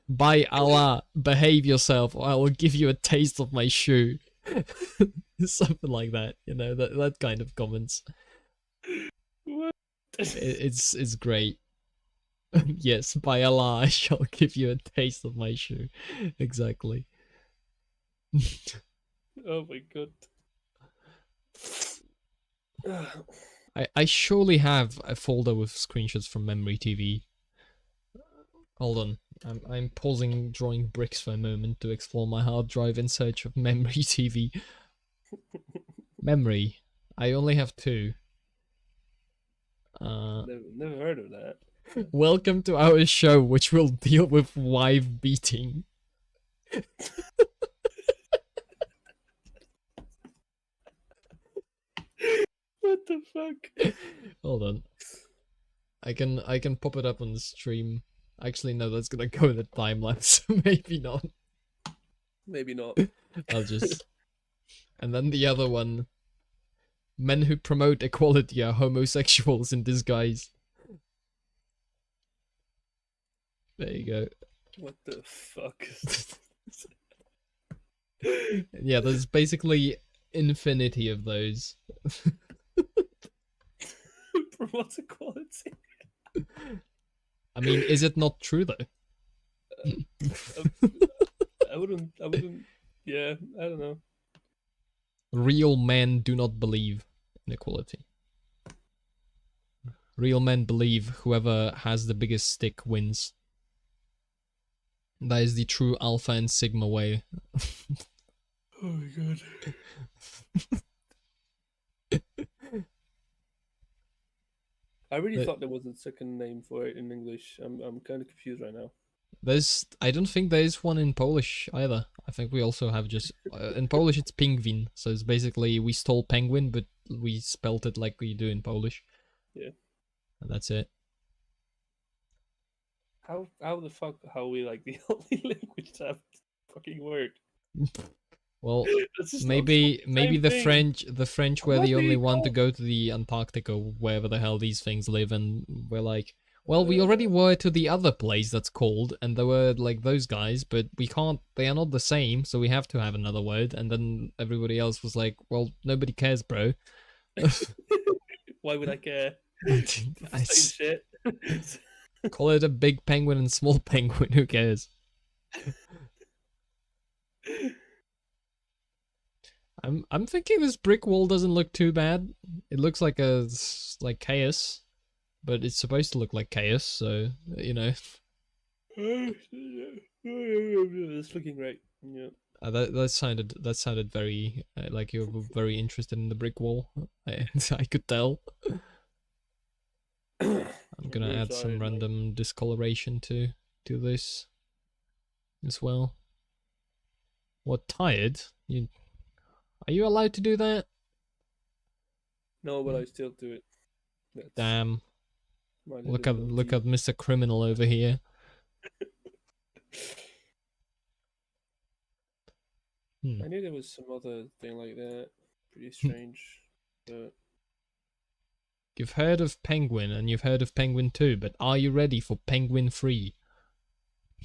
By Allah, behave yourself, or I will give you a taste of my shoe. Something like that, you know, that kind of comments. What? It's great. Yes, by Allah, I shall give you a taste of my shoe. Exactly. Oh my god. I surely have a folder with screenshots from Memory TV. Hold on. I'm pausing drawing bricks for a moment to explore my hard drive in search of memory TV. Memory. I only have 2. Never heard of that. Welcome to our show, which will deal with wife beating. What the fuck? Hold on. I can pop it up on the stream. Actually, no, that's gonna go in the time lapse. Maybe not. Maybe not. I'll just. And then the other one. Men who promote equality are homosexuals in disguise. There you go. What the fuck? Yeah, there's basically infinity of those. Promotes equality. I mean, is it not true though? I wouldn't. Yeah, I don't know. Real men do not believe in equality. Real men believe whoever has the biggest stick wins. That is the true alpha and sigma way. Oh my god. I really thought there was a second name for it in English. I'm kind of confused right now. I don't think there is one in Polish either. I think we also have just in Polish it's pingwin, so it's basically we stole penguin, but we spelt it like we do in Polish. Yeah. And that's it. How the fuck are we like the only language to have fucking word? Well, That's just not maybe the maybe same the thing. French were What the do only you one to call- go to the Antarctica or wherever the hell these things live, and we're like, well, we already were to the other place that's called, and there were like those guys, but we can't. They are not the same, so we have to have another word. And then everybody else was like, well, nobody cares, bro. Why would I care? I Same shit. call it a big penguin and small penguin. Who cares? I'm thinking this brick wall doesn't look too bad. It looks like chaos, but it's supposed to look like chaos, so you know. It's looking great. Yeah. That sounded very like you were very interested in the brick wall. I could tell. I'm gonna very add some sorry, random discoloration to this as well. What, tired? Are you allowed to do that? No, but I still do it. That's Damn! my Look little at Mr. Criminal over here. I knew there was some other thing like that. Pretty strange. But You've heard of Penguin and you've heard of Penguin 2, but are you ready for Penguin 3?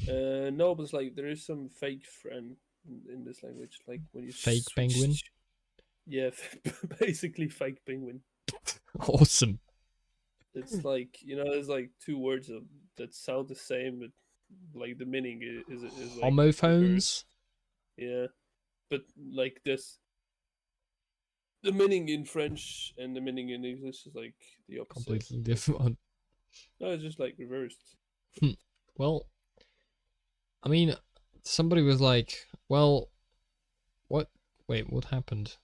no, but it's like there is some fake friend in this language. Like when you Fake switch- penguin? Yeah, basically fake penguin. Awesome. It's like there's like 2 words that sound the same, but like the meaning is like reversed. Homophones? Yeah, but like this, the meaning in French and the meaning in English is like the opposite. Completely different. No, it's just like reversed. Well, I mean, somebody was like, well, what? Wait, what happened?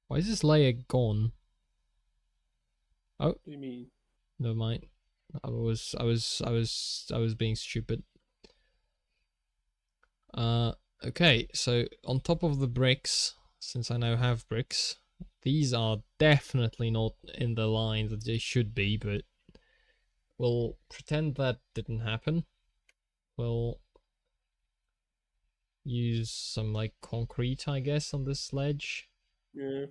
Why is this layer gone? Oh, What do you mean? never mind. I was being stupid. Okay, so on top of the bricks, since I now have bricks, these are definitely not in the line that they should be, but we'll pretend that didn't happen. We'll use some like concrete, I guess, on this ledge. Yeah.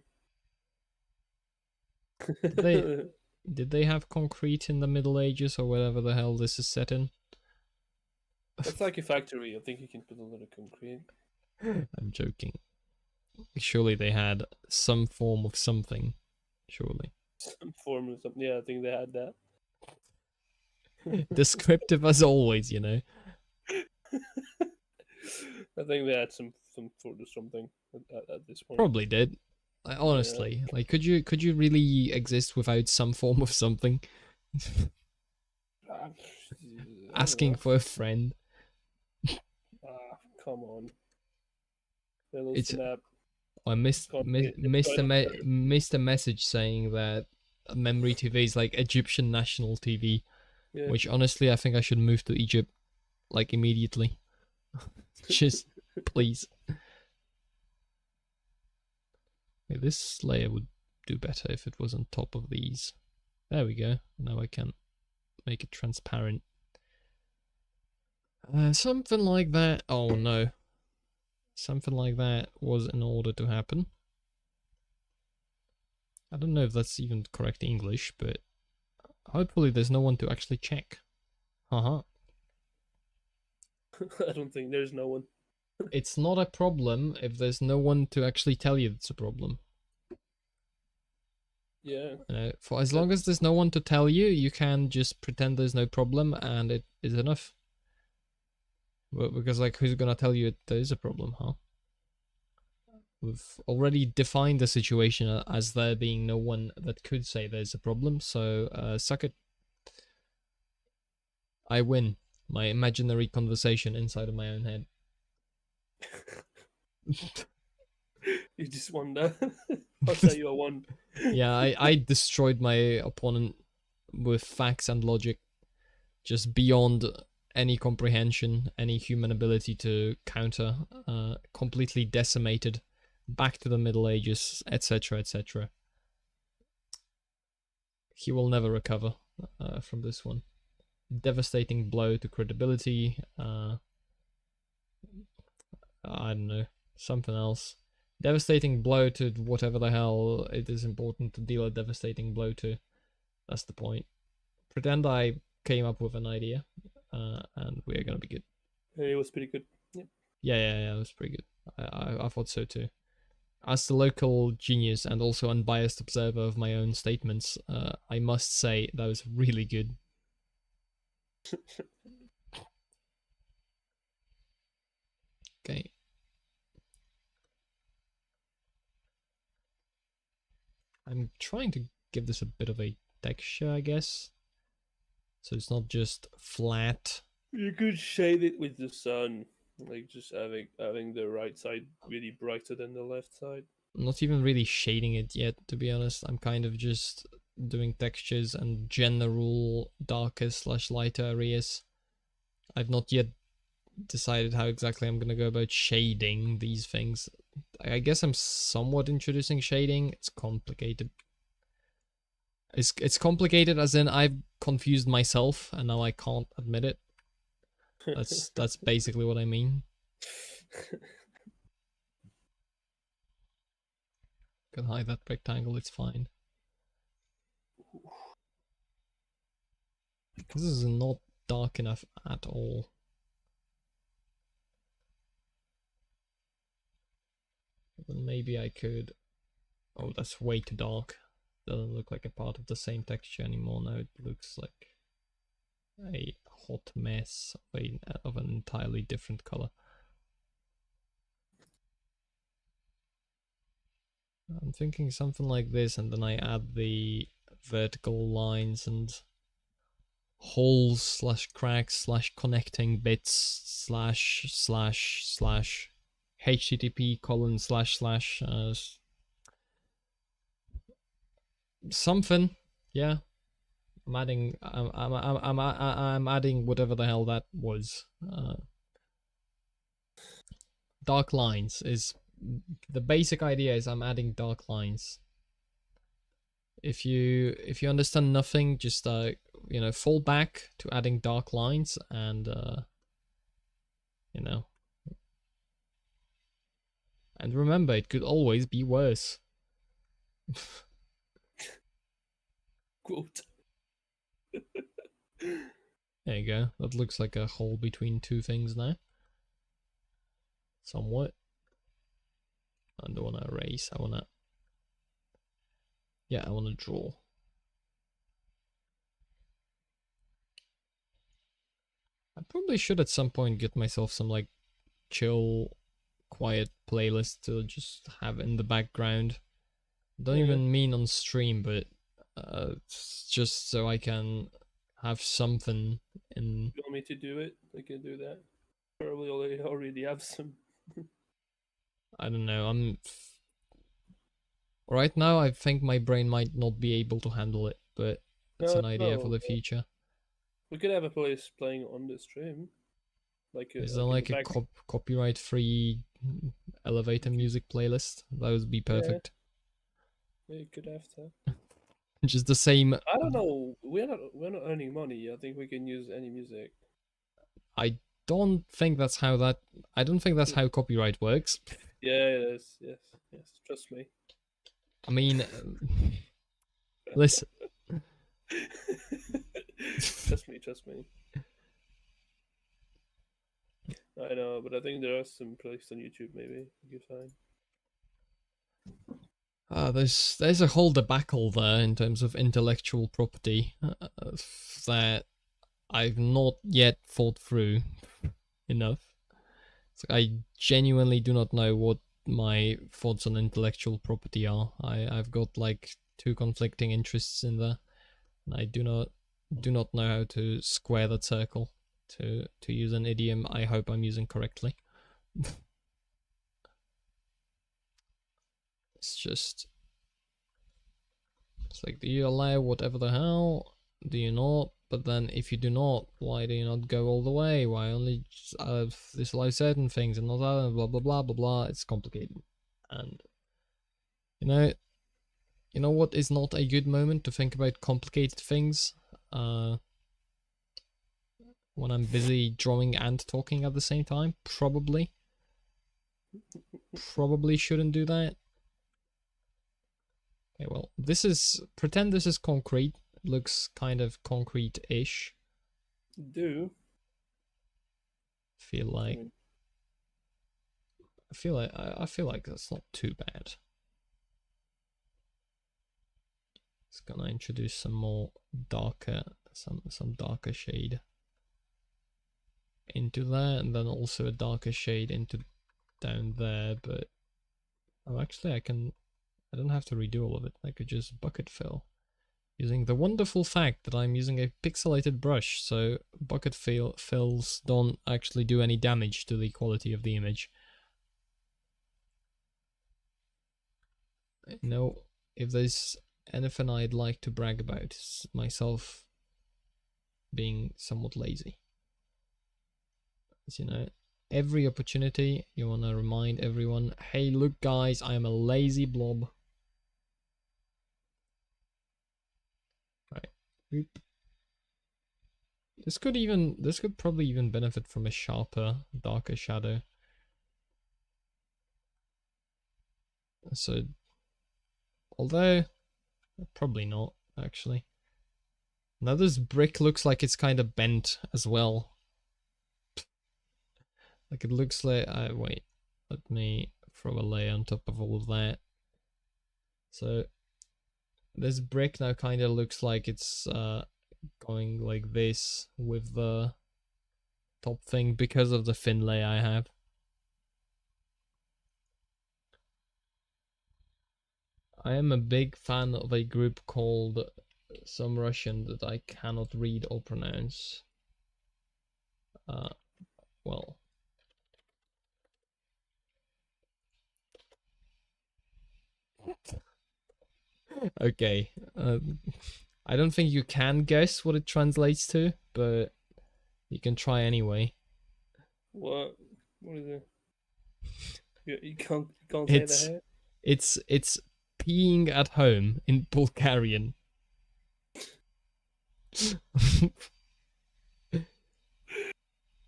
Did they have concrete in the Middle Ages or whatever the hell this is set in? That's like a factory. I think you can put a little concrete. I'm joking. Surely they had some form of something. Surely. Some form of something. Yeah, I think they had that. Descriptive as always, you know. I think they had some sort of something at this point. Probably did. Honestly, like, could you really exist without some form of something? I don't Asking know. for a friend. Come on. They lost It's the map. I It's gonna be. It's going to be better. missed a message saying that memory TV is like Egyptian national TV, Yeah. which honestly I think I should move to Egypt like immediately. Just please. Okay, this layer would do better if it was on top of these. There we go. Now I can make it transparent. Something like that. Oh no. Something like that was in order to happen. I don't know if that's even correct English, but hopefully there's no one to actually check. Haha. I don't think there's no one. It's not a problem if there's no one to actually tell you it's a problem. Yeah. For as long as there's no one to tell you, you can just pretend there's no problem and it is enough. But because like who's gonna tell you there is a problem, huh? We've already defined the situation as there being no one that could say there's a problem, so suck it. I win my imaginary conversation inside of my own head. You just wonder. I'll say you are one. Yeah, I destroyed my opponent with facts and logic, just beyond any comprehension, any human ability to counter, completely decimated, back to the Middle Ages, etc., etc. He will never recover from this one. Devastating blow to credibility. I don't know, something else. Devastating blow to whatever the hell it is important to deal a devastating blow to. That's the point. Pretend I came up with an idea, and we're gonna be good. It was pretty good. Yeah. Yeah, it was pretty good. I thought so too. As the local genius and also unbiased observer of my own statements, I must say that was really good. Okay. I'm trying to give this a bit of a texture, I guess. So it's not just flat. You could shade it with the sun, like just having the right side really brighter than the left side. I'm not even really shading it yet, to be honest. I'm kind of just doing textures and general darker / lighter areas. I've not yet decided how exactly I'm gonna go about shading these things. I guess I'm somewhat introducing shading. It's complicated. It's complicated as in I've confused myself and now I can't admit it. That's basically what I mean. Can hide that rectangle, it's fine. This is not dark enough at all. Then maybe I could... Oh, that's way too dark. Doesn't look like a part of the same texture anymore. Now it looks like a hot mess of an entirely different color. I'm thinking something like this, and then I add the vertical lines and holes / cracks / connecting bits / HTTP : / something. Yeah, I'm adding. I'm adding whatever the hell that was. Dark lines is the basic idea. Is I'm adding dark lines. If you understand nothing, just fall back to adding dark lines and and remember, it could always be worse. Quote. There you go. That looks like a hole between two things now. Somewhat. I don't want to erase. I want to draw. I probably should at some point get myself some like chill, quiet playlist to just have in the background. Don't even mean on stream, but just so I can have something in. You want me to do it? I can do that. Probably already have some. I don't know. Right now. I think my brain might not be able to handle it, but that's No, an idea for no. the future. We could have a place playing on the stream, Is there like in the like a back. copyright-free elevator music playlist? That would be Yeah, perfect. we could have that. Just the same. I don't know. We're not earning money. I think we can use any music. I don't think that's how that. I don't think that's how copyright works. Yeah, yes, yes, yes. Trust me. I mean, listen. Trust me, trust me. I know, but I think there are some places on YouTube. Maybe you could find. There's a whole debacle there in terms of intellectual property that I've not yet thought through enough. So I genuinely do not know what my thoughts on intellectual property are. I've got like two conflicting interests in there, and I do not know how to square that circle. To use an idiom, I hope I'm using correctly. It's like, do you allow whatever the hell? Do you not? But then, if you do not, why do you not go all the way? Why only disallow certain things and not other? Blah blah blah blah blah. It's complicated, and you know what is not a good moment to think about complicated things? When I'm busy drawing and talking at the same time, probably shouldn't do that. Okay, well, pretend this is concrete. It looks kind of concrete-ish. Do Feel like I feel like that's not too bad. It's gonna introduce some more darker, some darker shade into there, and then also a darker shade into down there. But actually, I don't have to redo all of it. I could just bucket fill using the wonderful fact that I'm using a pixelated brush, so bucket fills don't actually do any damage to the quality of the image. You know, if there's anything I'd like to brag about, it's myself being somewhat lazy. As you know, every opportunity you want to remind everyone, hey look guys, I am a lazy blob. Right. Oop. This could probably even benefit from a sharper, darker shadow. So, although probably not actually. Now this brick looks like it's kind of bent as well. Like it looks like, wait, let me throw a layer on top of all of that. So this brick now kind of looks like it's going like this with the top thing because of the thin layer I have. I am a big fan of a group called some Russian that I cannot read or pronounce. Well. Okay. I don't think you can guess what it translates to, but you can try anyway. what? What is it? You can't say It's that. it's peeing at home in Bulgarian.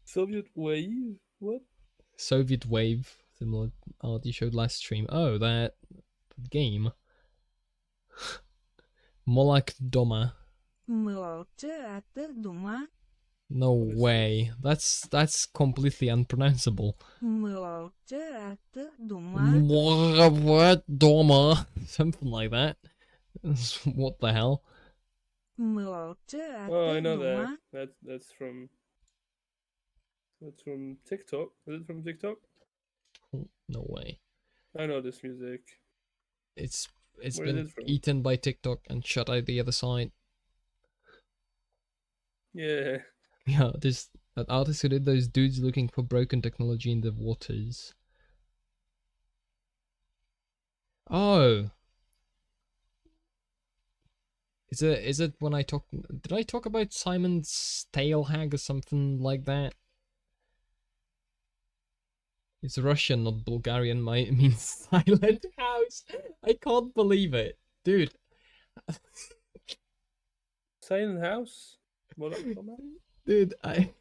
Soviet wave? What? Soviet wave, similar art you showed last stream. Oh, that game. Molak Doma. No way. That's completely unpronounceable. What Doma? Something like that. What the hell? Oh, I know that. That's from TikTok. Is it from TikTok? No way. I know this music. It's Where is been it from? eaten by TikTok and shut out the other side. Yeah. Yeah, this that artist who did those dudes looking for broken technology in the waters. Oh, is it when I talk? Did I talk about Simon's tail hag or something like that? It's Russian, not Bulgarian. My means silent house. I can't believe it, dude. Silent House. What up, Thomas? Dude, I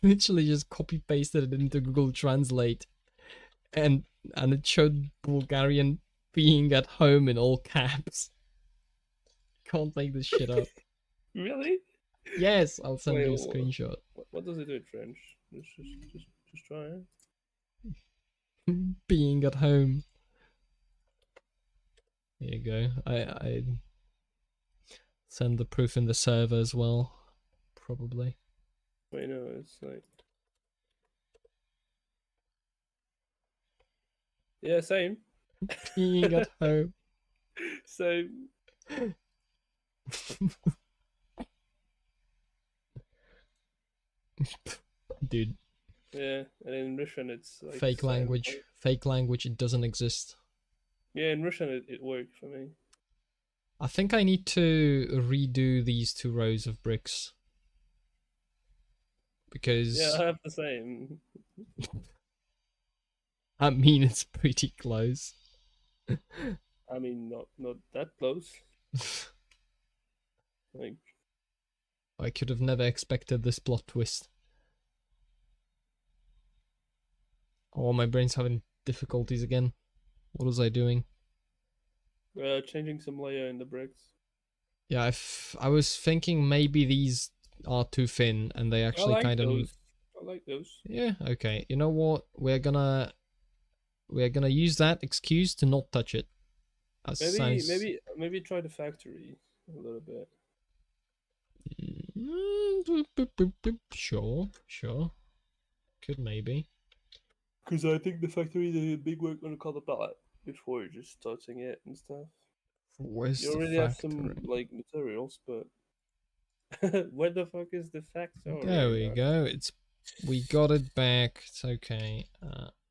literally just copy pasted it into Google Translate, and it showed Bulgarian being at home in all caps. Can't make this shit up. Really? Yes, I'll send Wait, you a screenshot. what does it do in French? Let's just try it. Being at home. There you go. I send the proof in the server as well. Probably. Wait, no, it's like. Yeah, same. Being at home. So Dude, yeah, and in Russian it's like fake silent language. house. Fake language, it doesn't exist. Yeah, in Russian it worked for me. I think I need to redo these 2 rows of bricks. Because, Yeah, I have the same. I mean, it's pretty close. I mean, not that close. Like, I could have never expected this plot twist. Oh, my brain's having difficulties again. What was I doing? changing some layer in the bricks. Yeah, I was thinking maybe these are too thin and they I actually like kind of... those. I like those. Yeah, okay. You know what? We're gonna use that excuse to not touch it. That Maybe sounds... maybe try the factory a little bit. Sure. Could maybe. Because I think the factory did a big work on the color palette before just starting it and stuff. Where's You the already have some factory? like materials, but where the fuck is the factory? There we go. We got it back. It's okay.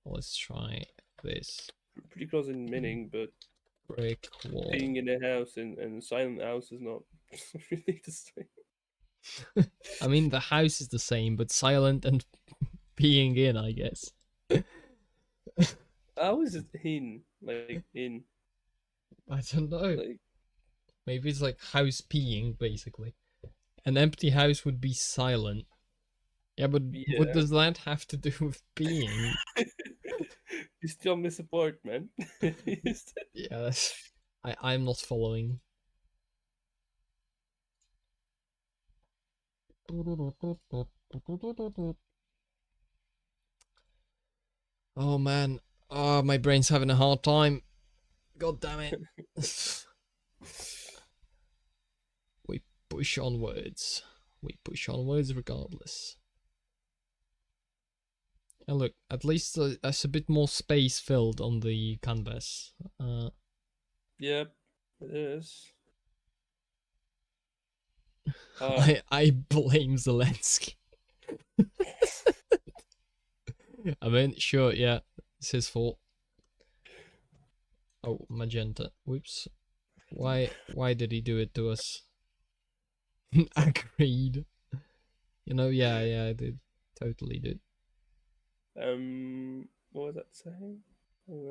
Let's try this. Pretty close in meaning, but Brick wall. being in a house and silent house is not really the same. I mean, the house is the same, but silent and being in, I guess. How is it in? Like in I don't know. like Maybe it's like house peeing, basically. An empty house would be silent. Yeah, but what yeah. does that have to do with peeing? You still miss a part, man. Yeah, I'm not following. Oh man. Oh, my brain's having a hard time. God damn it. We push onwards. We push onwards regardless. And look, at least there's a bit more space filled on the canvas. Yep, it is. I blame Zelensky. I mean, sure, yeah, it's his fault. Oh, magenta. Whoops. Why did he do it to us? Agreed. You know, yeah, I did. Totally did. what was that saying? I don't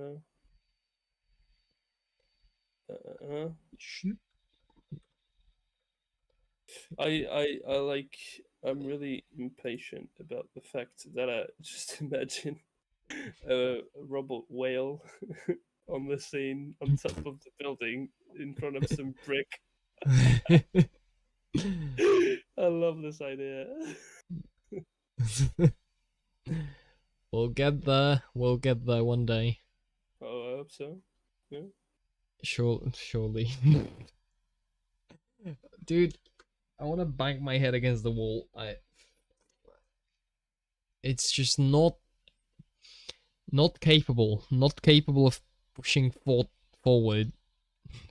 know. I like. I'm really impatient about the fact that I just imagine a robot whale on the scene on top of the building in front of some brick. I love this idea. We'll get there. We'll get there one day. Oh, I hope so. Yeah. Surely. Dude, I want to bang my head against the wall. It's just not capable. Not capable of pushing forward.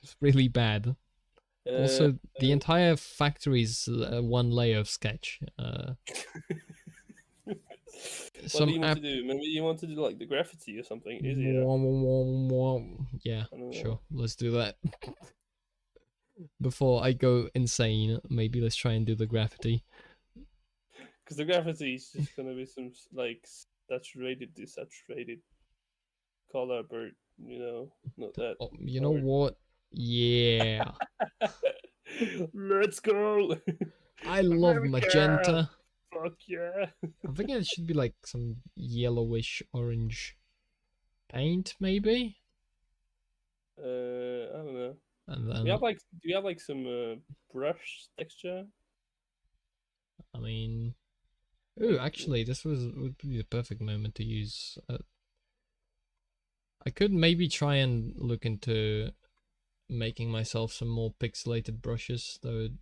It's really bad. Also, the entire factory is one layer of sketch. What do Some you want to app. do? Maybe you want to do like the graffiti or something easier. Yeah, I don't know. sure. Let's do that. Before I go insane, maybe let's try and do the graffiti. Because the graffiti is just gonna be some like saturated, desaturated color, but not that Oh, you know hard. what? Yeah. Let's go, I love America! magenta. Fuck yeah! I'm thinking it should be like some yellowish orange paint, maybe? I don't know. And We then, have like, do you have like some brush texture? I mean, ooh, Like, actually, this would be the perfect moment to use. I could maybe try and look into making myself some more pixelated brushes that would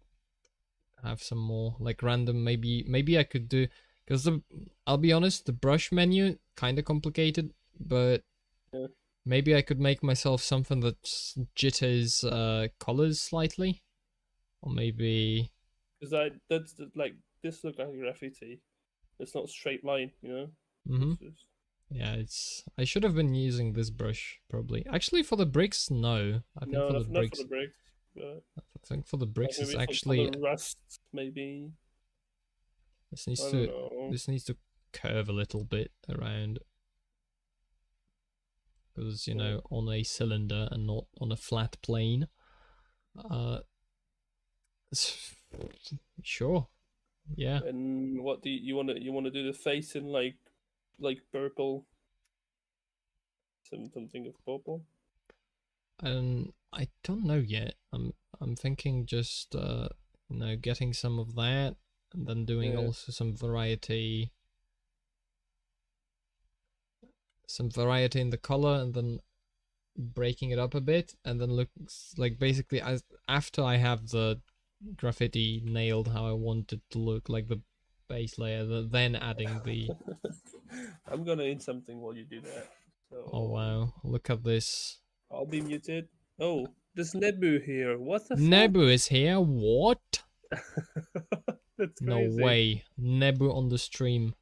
have some more like random. Maybe I could do because I'll be honest, the brush menu kind of complicated, but yeah, maybe I could make myself something that jitters colors slightly, or maybe. because like this look like graffiti. It's not straight line, you know. Mm-hmm. It's just Yeah, it's. I should have been using this brush probably. Actually, for the bricks, no. I think no, for the not for bricks, the bricks, but I think for the like bricks, it's maybe for the actually rust, maybe. this needs I don't to know. this needs to curve a little bit around because Yeah. on a cylinder and not on a flat plane. Uh, sure, yeah. And what do you want to do the face in like purple, something of purple? I don't know yet. I'm thinking just getting some of that and then doing Yeah. also some variety in the color and then breaking it up a bit and then looks like basically as after I have the graffiti nailed how I want it to look like the base layer, then adding the. I'm gonna eat something while you do that. Oh So wow, look at this. I'll be muted. Oh, there's Nebu here. What the fuck? Nebu is here. What? That's No crazy. way. Nebu on the stream.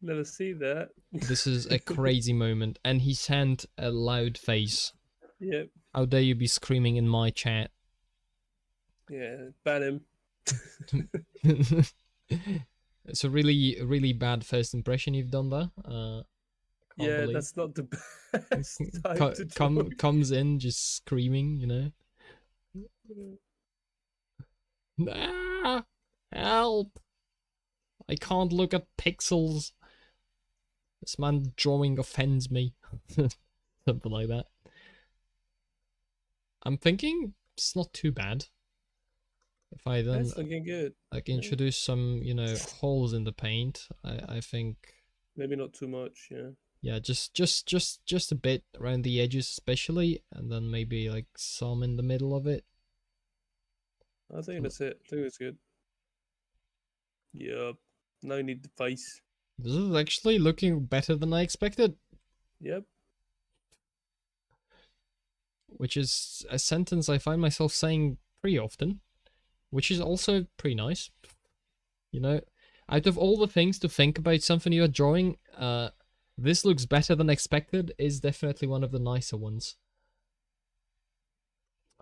Never see that. This is a crazy moment. And he sent a loud face. Yep. How dare you be screaming in my chat? Yeah. Ban him. It's a really, really bad first impression you've done there. Can't Yeah, believe. that's not the best time to join. Comes in just screaming. Ah, help! I can't look at pixels. This man drawing offends me. Something like that. I'm thinking it's not too bad. If I then That's looking good. like Yeah. introduce some, holes in the paint, I think Maybe not too much. Yeah. yeah, just a bit around the edges especially, and then maybe like some in the middle of it. I think that's it. I think it's good. Yep. Now you need the face. This is actually looking better than I expected, Yep. which is a sentence I find myself saying pretty often, which is also pretty nice. Out of all the things to think about something you're drawing, this looks better than expected is definitely one of the nicer ones.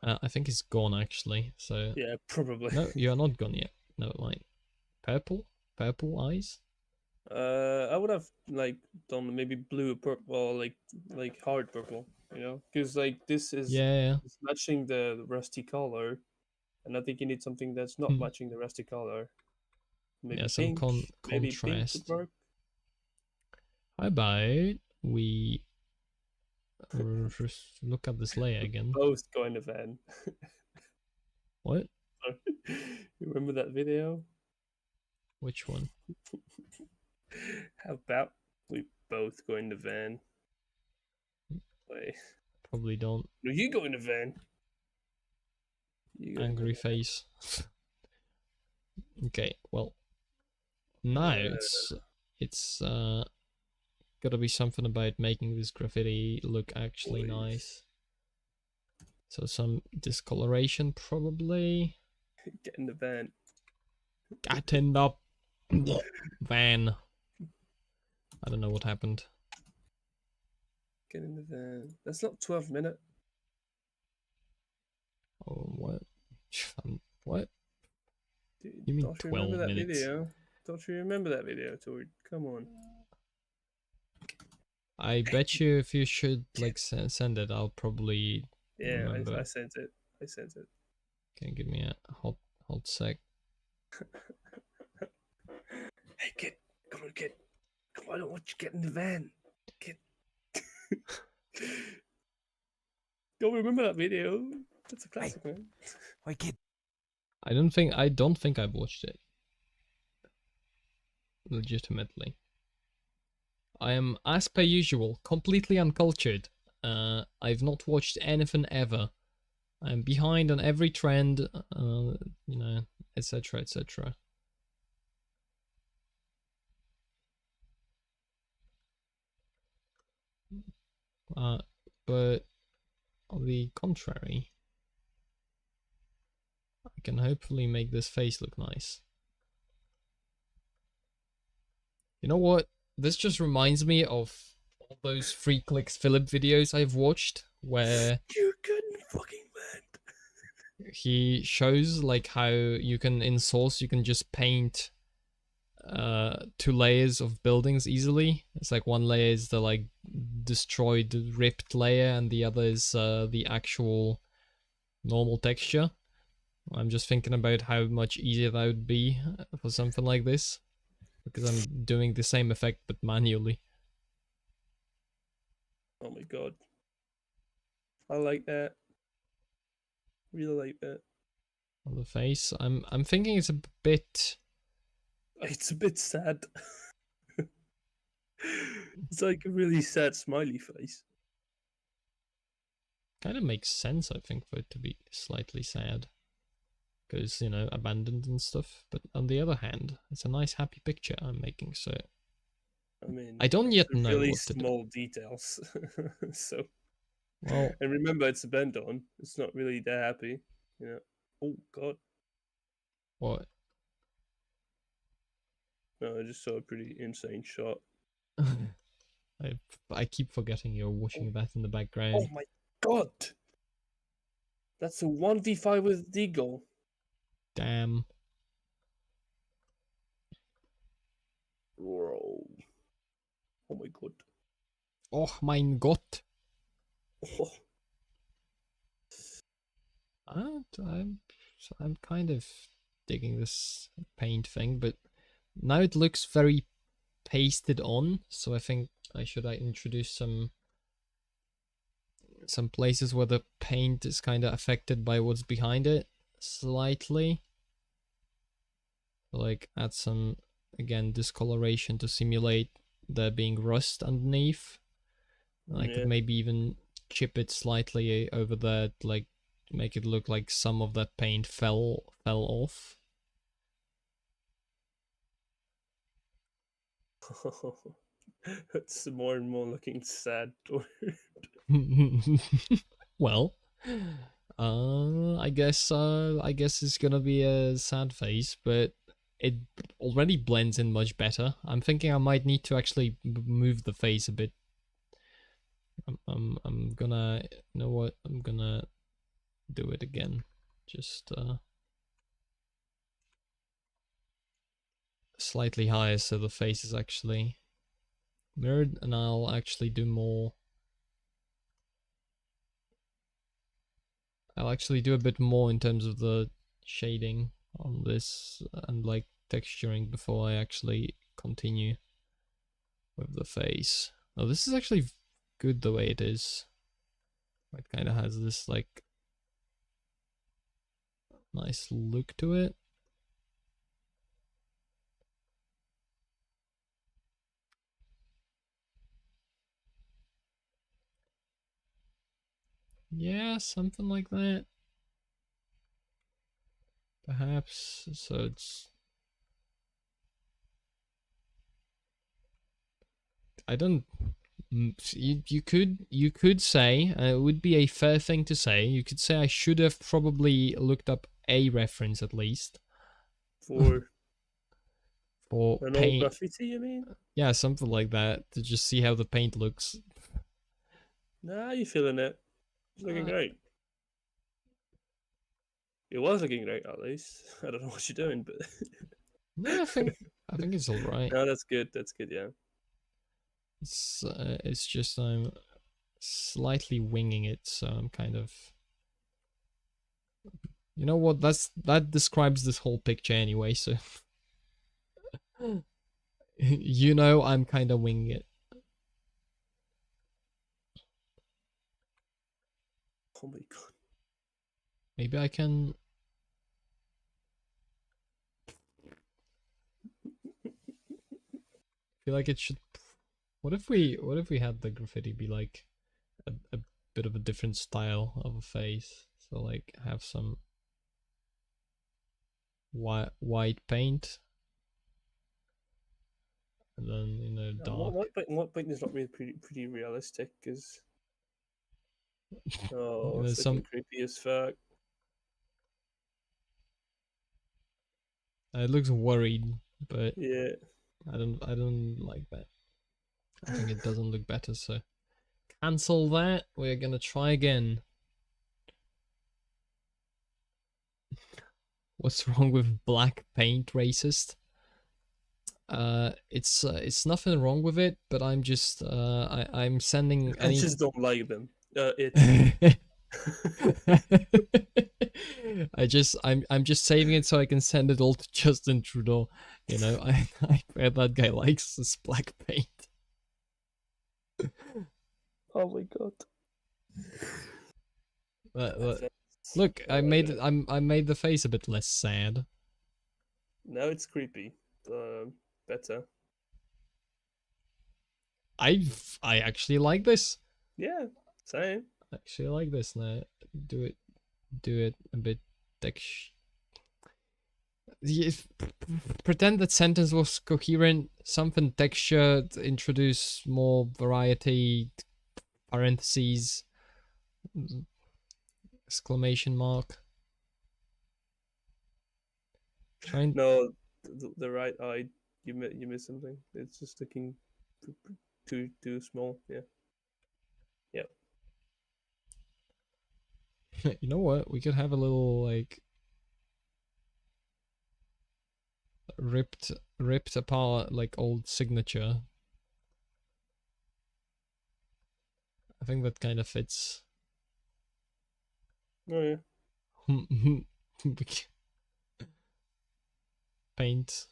I think it's gone actually, so. Yeah, probably. No, you're not gone yet. Never mind. Purple eyes? I would have like done maybe blue or purple, or like hard purple, because like this is Yeah. it's matching the rusty color, and I think you need something that's not Hmm. matching the rusty color. Yeah, Maybe some pink. Maybe pink would contrast. work. How about we just look at this layer again? Both go in the van. What? You remember that video? Which one? How about we both go in the van? Wait, Probably don't. no, you go in the van. You go in the Angry van. face. Okay, well. Now it's gotta be something about making this graffiti look actually Boys. nice. So some discoloration probably. Get in the van. Get in the van. I don't know what happened. Get in the van. That's not 12 minutes. Oh, what? What? Dude, You mean don't you remember 12 that minutes? video? Don't you remember that video, Tori? Come on. I bet you if you should like send it, I'll probably Yeah, remember. I sent it. I sent it. Can give me a hot sec. Hey, kid. Come on, kid. Come on, I don't want you to get in the van. Kid. Don't remember that video? That's a classic, man. Wait, kid. I don't think I've watched it. Legitimately. I am, as per usual, completely uncultured. I've not watched anything ever. I'm behind on every trend, you know, etc, etc. But on the contrary, I can hopefully make this face look nice. You know what? This just reminds me of all those Free Clicks Philip videos I've watched where You couldn't fucking man. he shows like how you can in Source you can just paint 2 layers of buildings easily. It's like one layer is the like destroyed ripped layer and the other is the actual normal texture. I'm just thinking about how much easier that would be for something like this, because I'm doing the same effect but manually. Oh my god. I like that. Really like that. On the face, I'm thinking it's a bit. It's a bit sad. It's like a really sad smiley face. Kind of makes sense, I think, for it to be slightly sad. Because, you know, abandoned and stuff. But on the other hand, it's a nice happy picture I'm making, so... I mean, I don't yet know really what to do. small details. So, Well... and remember, it's a bend on. It's not really that happy. You know. Oh god. What? No, I just saw a pretty insane shot. I keep forgetting you're watching that in the background. Oh my god. That's a 1v5 with Deagle. Damn. Bro. Oh my god. Oh mein Gott. Oh. I'm kind of digging this paint thing, but now it looks very pasted on, so I think I should introduce some places where the paint is kind of affected by what's behind it slightly. Like add some, again, discoloration to simulate there being rust underneath. I could maybe even chip it slightly over there, like make it look like some of that paint fell off. It's more and more looking sad. Well, I guess it's gonna be a sad face, but it already blends in much better. I'm thinking I might need to actually move the face a bit. I'm gonna, you know what? I'm gonna do it again. Just slightly higher so the face is actually mirrored, and I'll actually do more. I'll actually do a bit more in terms of the shading on this and like texturing before I actually continue with the face. Oh, this is actually good the way it is. It kind of has this like nice look to it. Yeah, something like that. Perhaps. So it's... I don't You could say it would be a fair thing to say. You could say I should have probably looked up a reference at least For for an old paint. graffiti, you mean? Yeah, something like that to just see how the paint looks. Nah, you feeling it? It's looking great. It was looking great, at least. I don't know what you're doing, but No, I think it's all right. no, that's good. That's good. Yeah. It's just I'm slightly winging it, so I'm kind of. You know what? That describes this whole picture anyway. So, you know, I'm kind of winging it. Oh my god. Maybe I can. Feel like it should. What if we had the graffiti be like a bit of a different style of a face? So like have some white paint, and then dark. What paint is not really pretty realistic? Because oh, There's it's some. looking creepy as fuck. It looks worried, but Yeah. I don't like that. I think it doesn't look better, so cancel that. We're gonna try again. What's wrong with black paint, racist? It's nothing wrong with it, but I'm just I'm sending I any. just don't like them. I'm just saving it so I can send it all to Justin Trudeau. You know, I bet that guy likes this black paint. Oh my god. Look, I made the face a bit less sad. Now it's creepy. Better. I actually like this. Yeah, same. I actually like this now. Do it a bit if pretend that sentence was coherent, something textured, introduce more variety, parentheses, exclamation mark. Trying. No, the right eye. You miss something. It's just looking too small. Yeah. Yeah. You know what? We could have a little like ripped apart like old signature. I think that kind of fits. Oh yeah. Paint.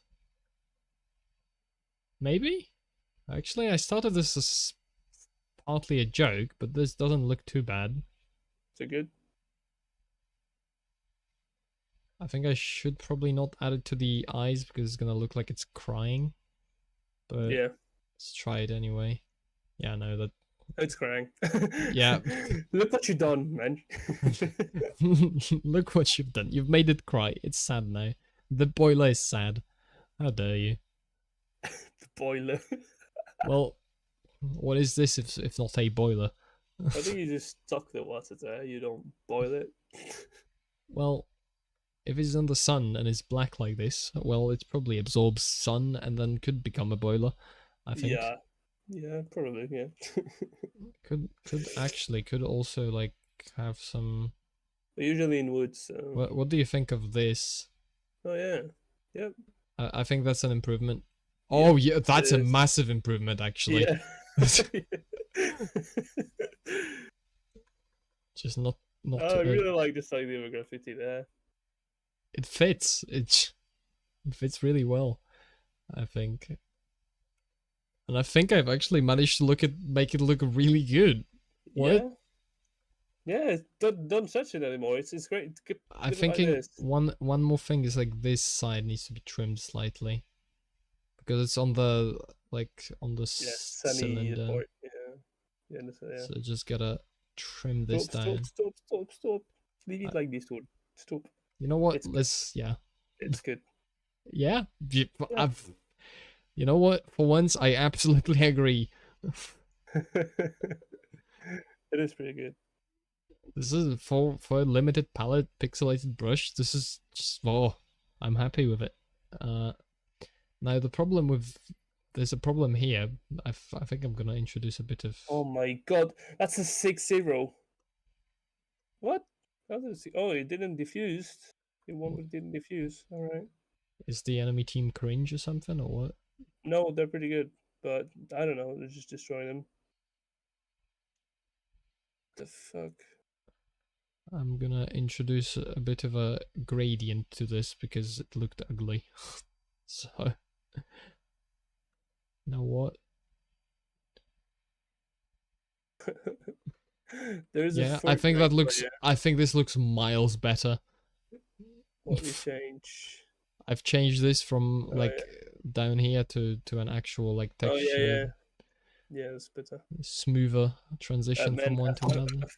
Maybe? Actually, I started this as partly a joke, but this doesn't look too bad. Is it good? I think I should probably not add it to the eyes because it's gonna look like it's crying. But yeah. Let's try it anyway. Yeah, no, that. It's crying. Yeah. Look what you done, man. Look what you've done. You've made it cry. It's sad now. The boiler is sad. How dare you? The boiler. Well, what is this if not a boiler? I think you just stuck the water there. You don't boil it. Well, if it's in the sun and it's black like this, well, it probably absorbs sun and then could become a boiler. I think. Yeah, probably. Yeah. could also like have some. But usually in wood. So. What do you think of this? Oh yeah. Yep. I think that's an improvement. Oh yeah, that's a massive improvement actually. Yeah. Just not. I really like this idea of a graffiti there. It fits. It fits really well, I think. And I think I've actually managed to make it look really good. What? Yeah. Don't touch it anymore. It's great. I'm thinking one more thing is like this side needs to be trimmed slightly because it's on the cylinder. Part. Yeah. So just gotta trim this down. Stop. Leave it like this one. Stop. You know what? It's good. Yeah. You know what? For once, I absolutely agree. It is pretty good. This is for a limited palette pixelated brush. This is just I'm happy with it. Now the problem with there's a problem here. I think I'm gonna introduce a bit of. Oh my god, that's a 6-0. What? How does he? Oh, it didn't diffuse. It didn't diffuse. All right. Is the enemy team cringe or something or what? No, they're pretty good, but I don't know. They're just destroying them. The fuck. I'm gonna introduce a bit of a gradient to this because it looked ugly. So, you know what? There's Yeah, a I think that Fortnite looks. player. I think this looks miles better. What we change? I've changed this from Oh, like yeah. down here to an actual like Oh yeah, texture, yeah. Yeah, that's better. smoother transition from Man, one to another.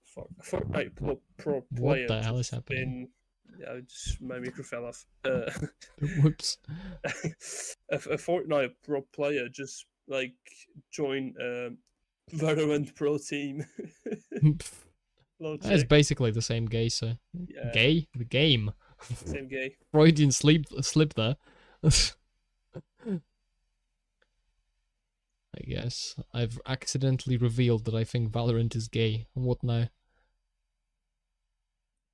fuck, a Fortnite pro What player the hell is just happening? been. Yeah, just my micro fell off. Whoops. A Fortnite pro player just like joined Valorant pro team. Low It's check. basically the same gay, so Yeah, gay the game. same gay. Freudian slip there. I guess I've accidentally revealed that I think Valorant is gay. What now?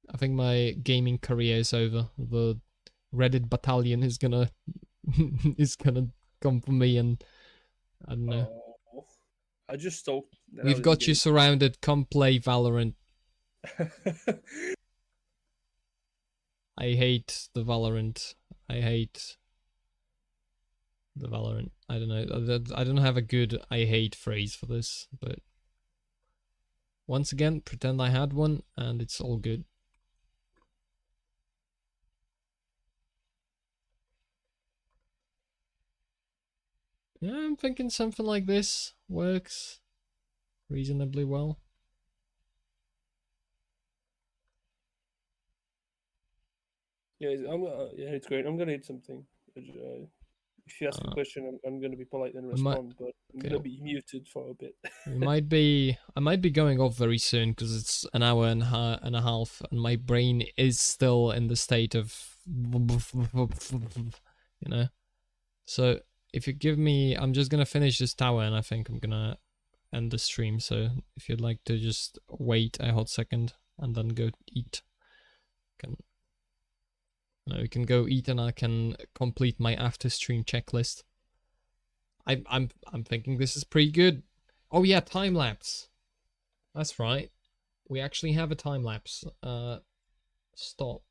I think my gaming career is over. The Reddit battalion is gonna is gonna come for me, and I don't know. Oh, I just stalked the hell We've out of got you the surrounded. Come play Valorant. game. I hate the Valorant. I hate the Valorant. I don't know. I don't have a good I hate phrase for this, but once again, pretend I had one, and it's all good. Yeah, I'm thinking something like this works reasonably well. Yeah, yeah, it's great. I'm gonna eat something. If you ask a question, I'm gonna be polite and We might, respond, but I'm okay, gonna be muted for a bit. I might be going off very soon because it's an hour and a half, and my brain is still in the state of, you know. So if you give me, I'm just gonna finish this tower, and I think I'm gonna end the stream. So if you'd like to just wait a hot second and then go eat, we can go eat, and I can complete my after stream checklist. I'm thinking this is pretty good. Oh yeah, time lapse. That's right. We actually have a time lapse. Stop.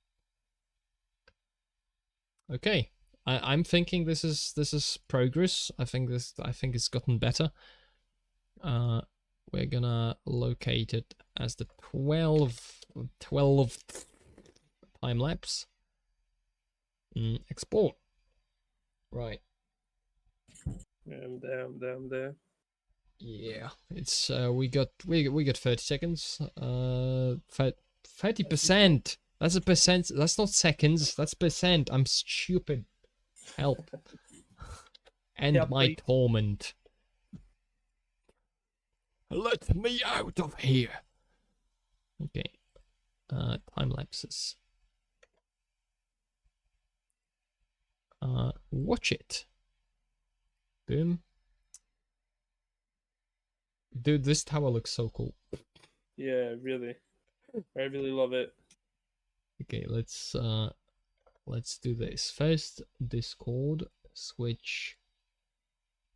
Okay. I'm thinking this is progress. I think it's gotten better. We're gonna locate it as the 12th time lapse. Export. Right. Yeah, I'm there. Yeah, it's we got 30 seconds. 30%. That's a percent. That's not seconds. That's percent. I'm stupid. Help. End Help my me. torment. Let me out of here. Okay. Time lapses. Watch it. Boom. Dude, this tower looks so cool. Yeah, really. I really love it. Okay, let's do this. First, Discord, switch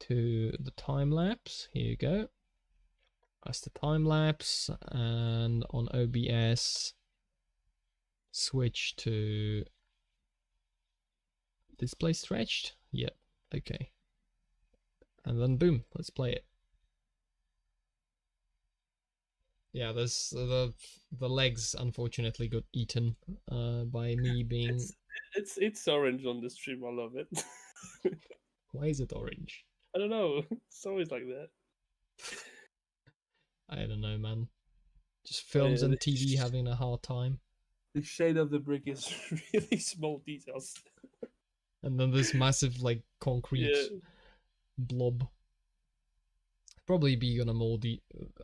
to the time lapse. Here you go. That's the time lapse, and on OBS, switch to display stretched. Yep. Okay. And then boom, let's play it. Yeah, there's the legs unfortunately got eaten by me being. It's orange on the stream. I love it. Why is it orange? I don't know. It's always like that. I don't know, man. Just Oh, films yeah, and TV having a hard time. the shade of the brick is really small details. And then this massive like concrete Yeah. blob. probably be on a more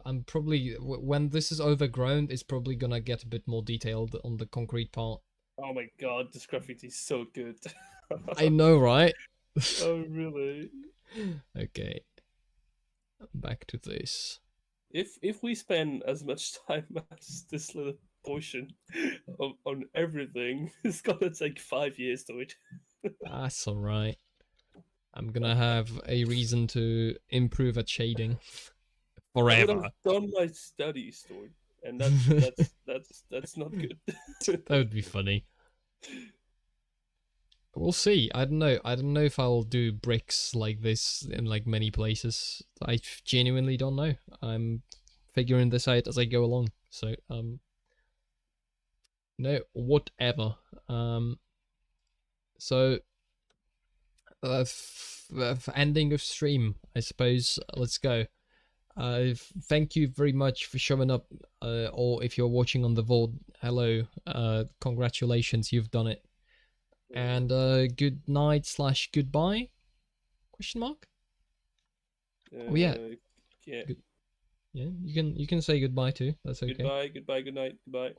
I'm probably when this is overgrown, it's probably gonna get a bit more detailed on the concrete part. Oh my god, this graffiti is so good. I know, right? Oh really? Okay, back to this. If we spend as much time as this little portion on everything, it's gonna take 5 years to it. That's all right. I'm gonna have a reason to improve at shading I would have forever. done my studies, Stuart, and that's not good. That would be funny. We'll see. I don't know. I don't know if I'll do bricks like this in like many places. I genuinely don't know. I'm figuring this out as I go along. So no, whatever. So ending of stream, I suppose. Let's go. Thank you very much for showing up. Or if you're watching on the VOD, hello. Congratulations, you've done it. And good night / goodbye? Question mark? Oh yeah. Yeah. Good. Yeah, you can say goodbye too. That's okay. Goodbye, good night, goodbye.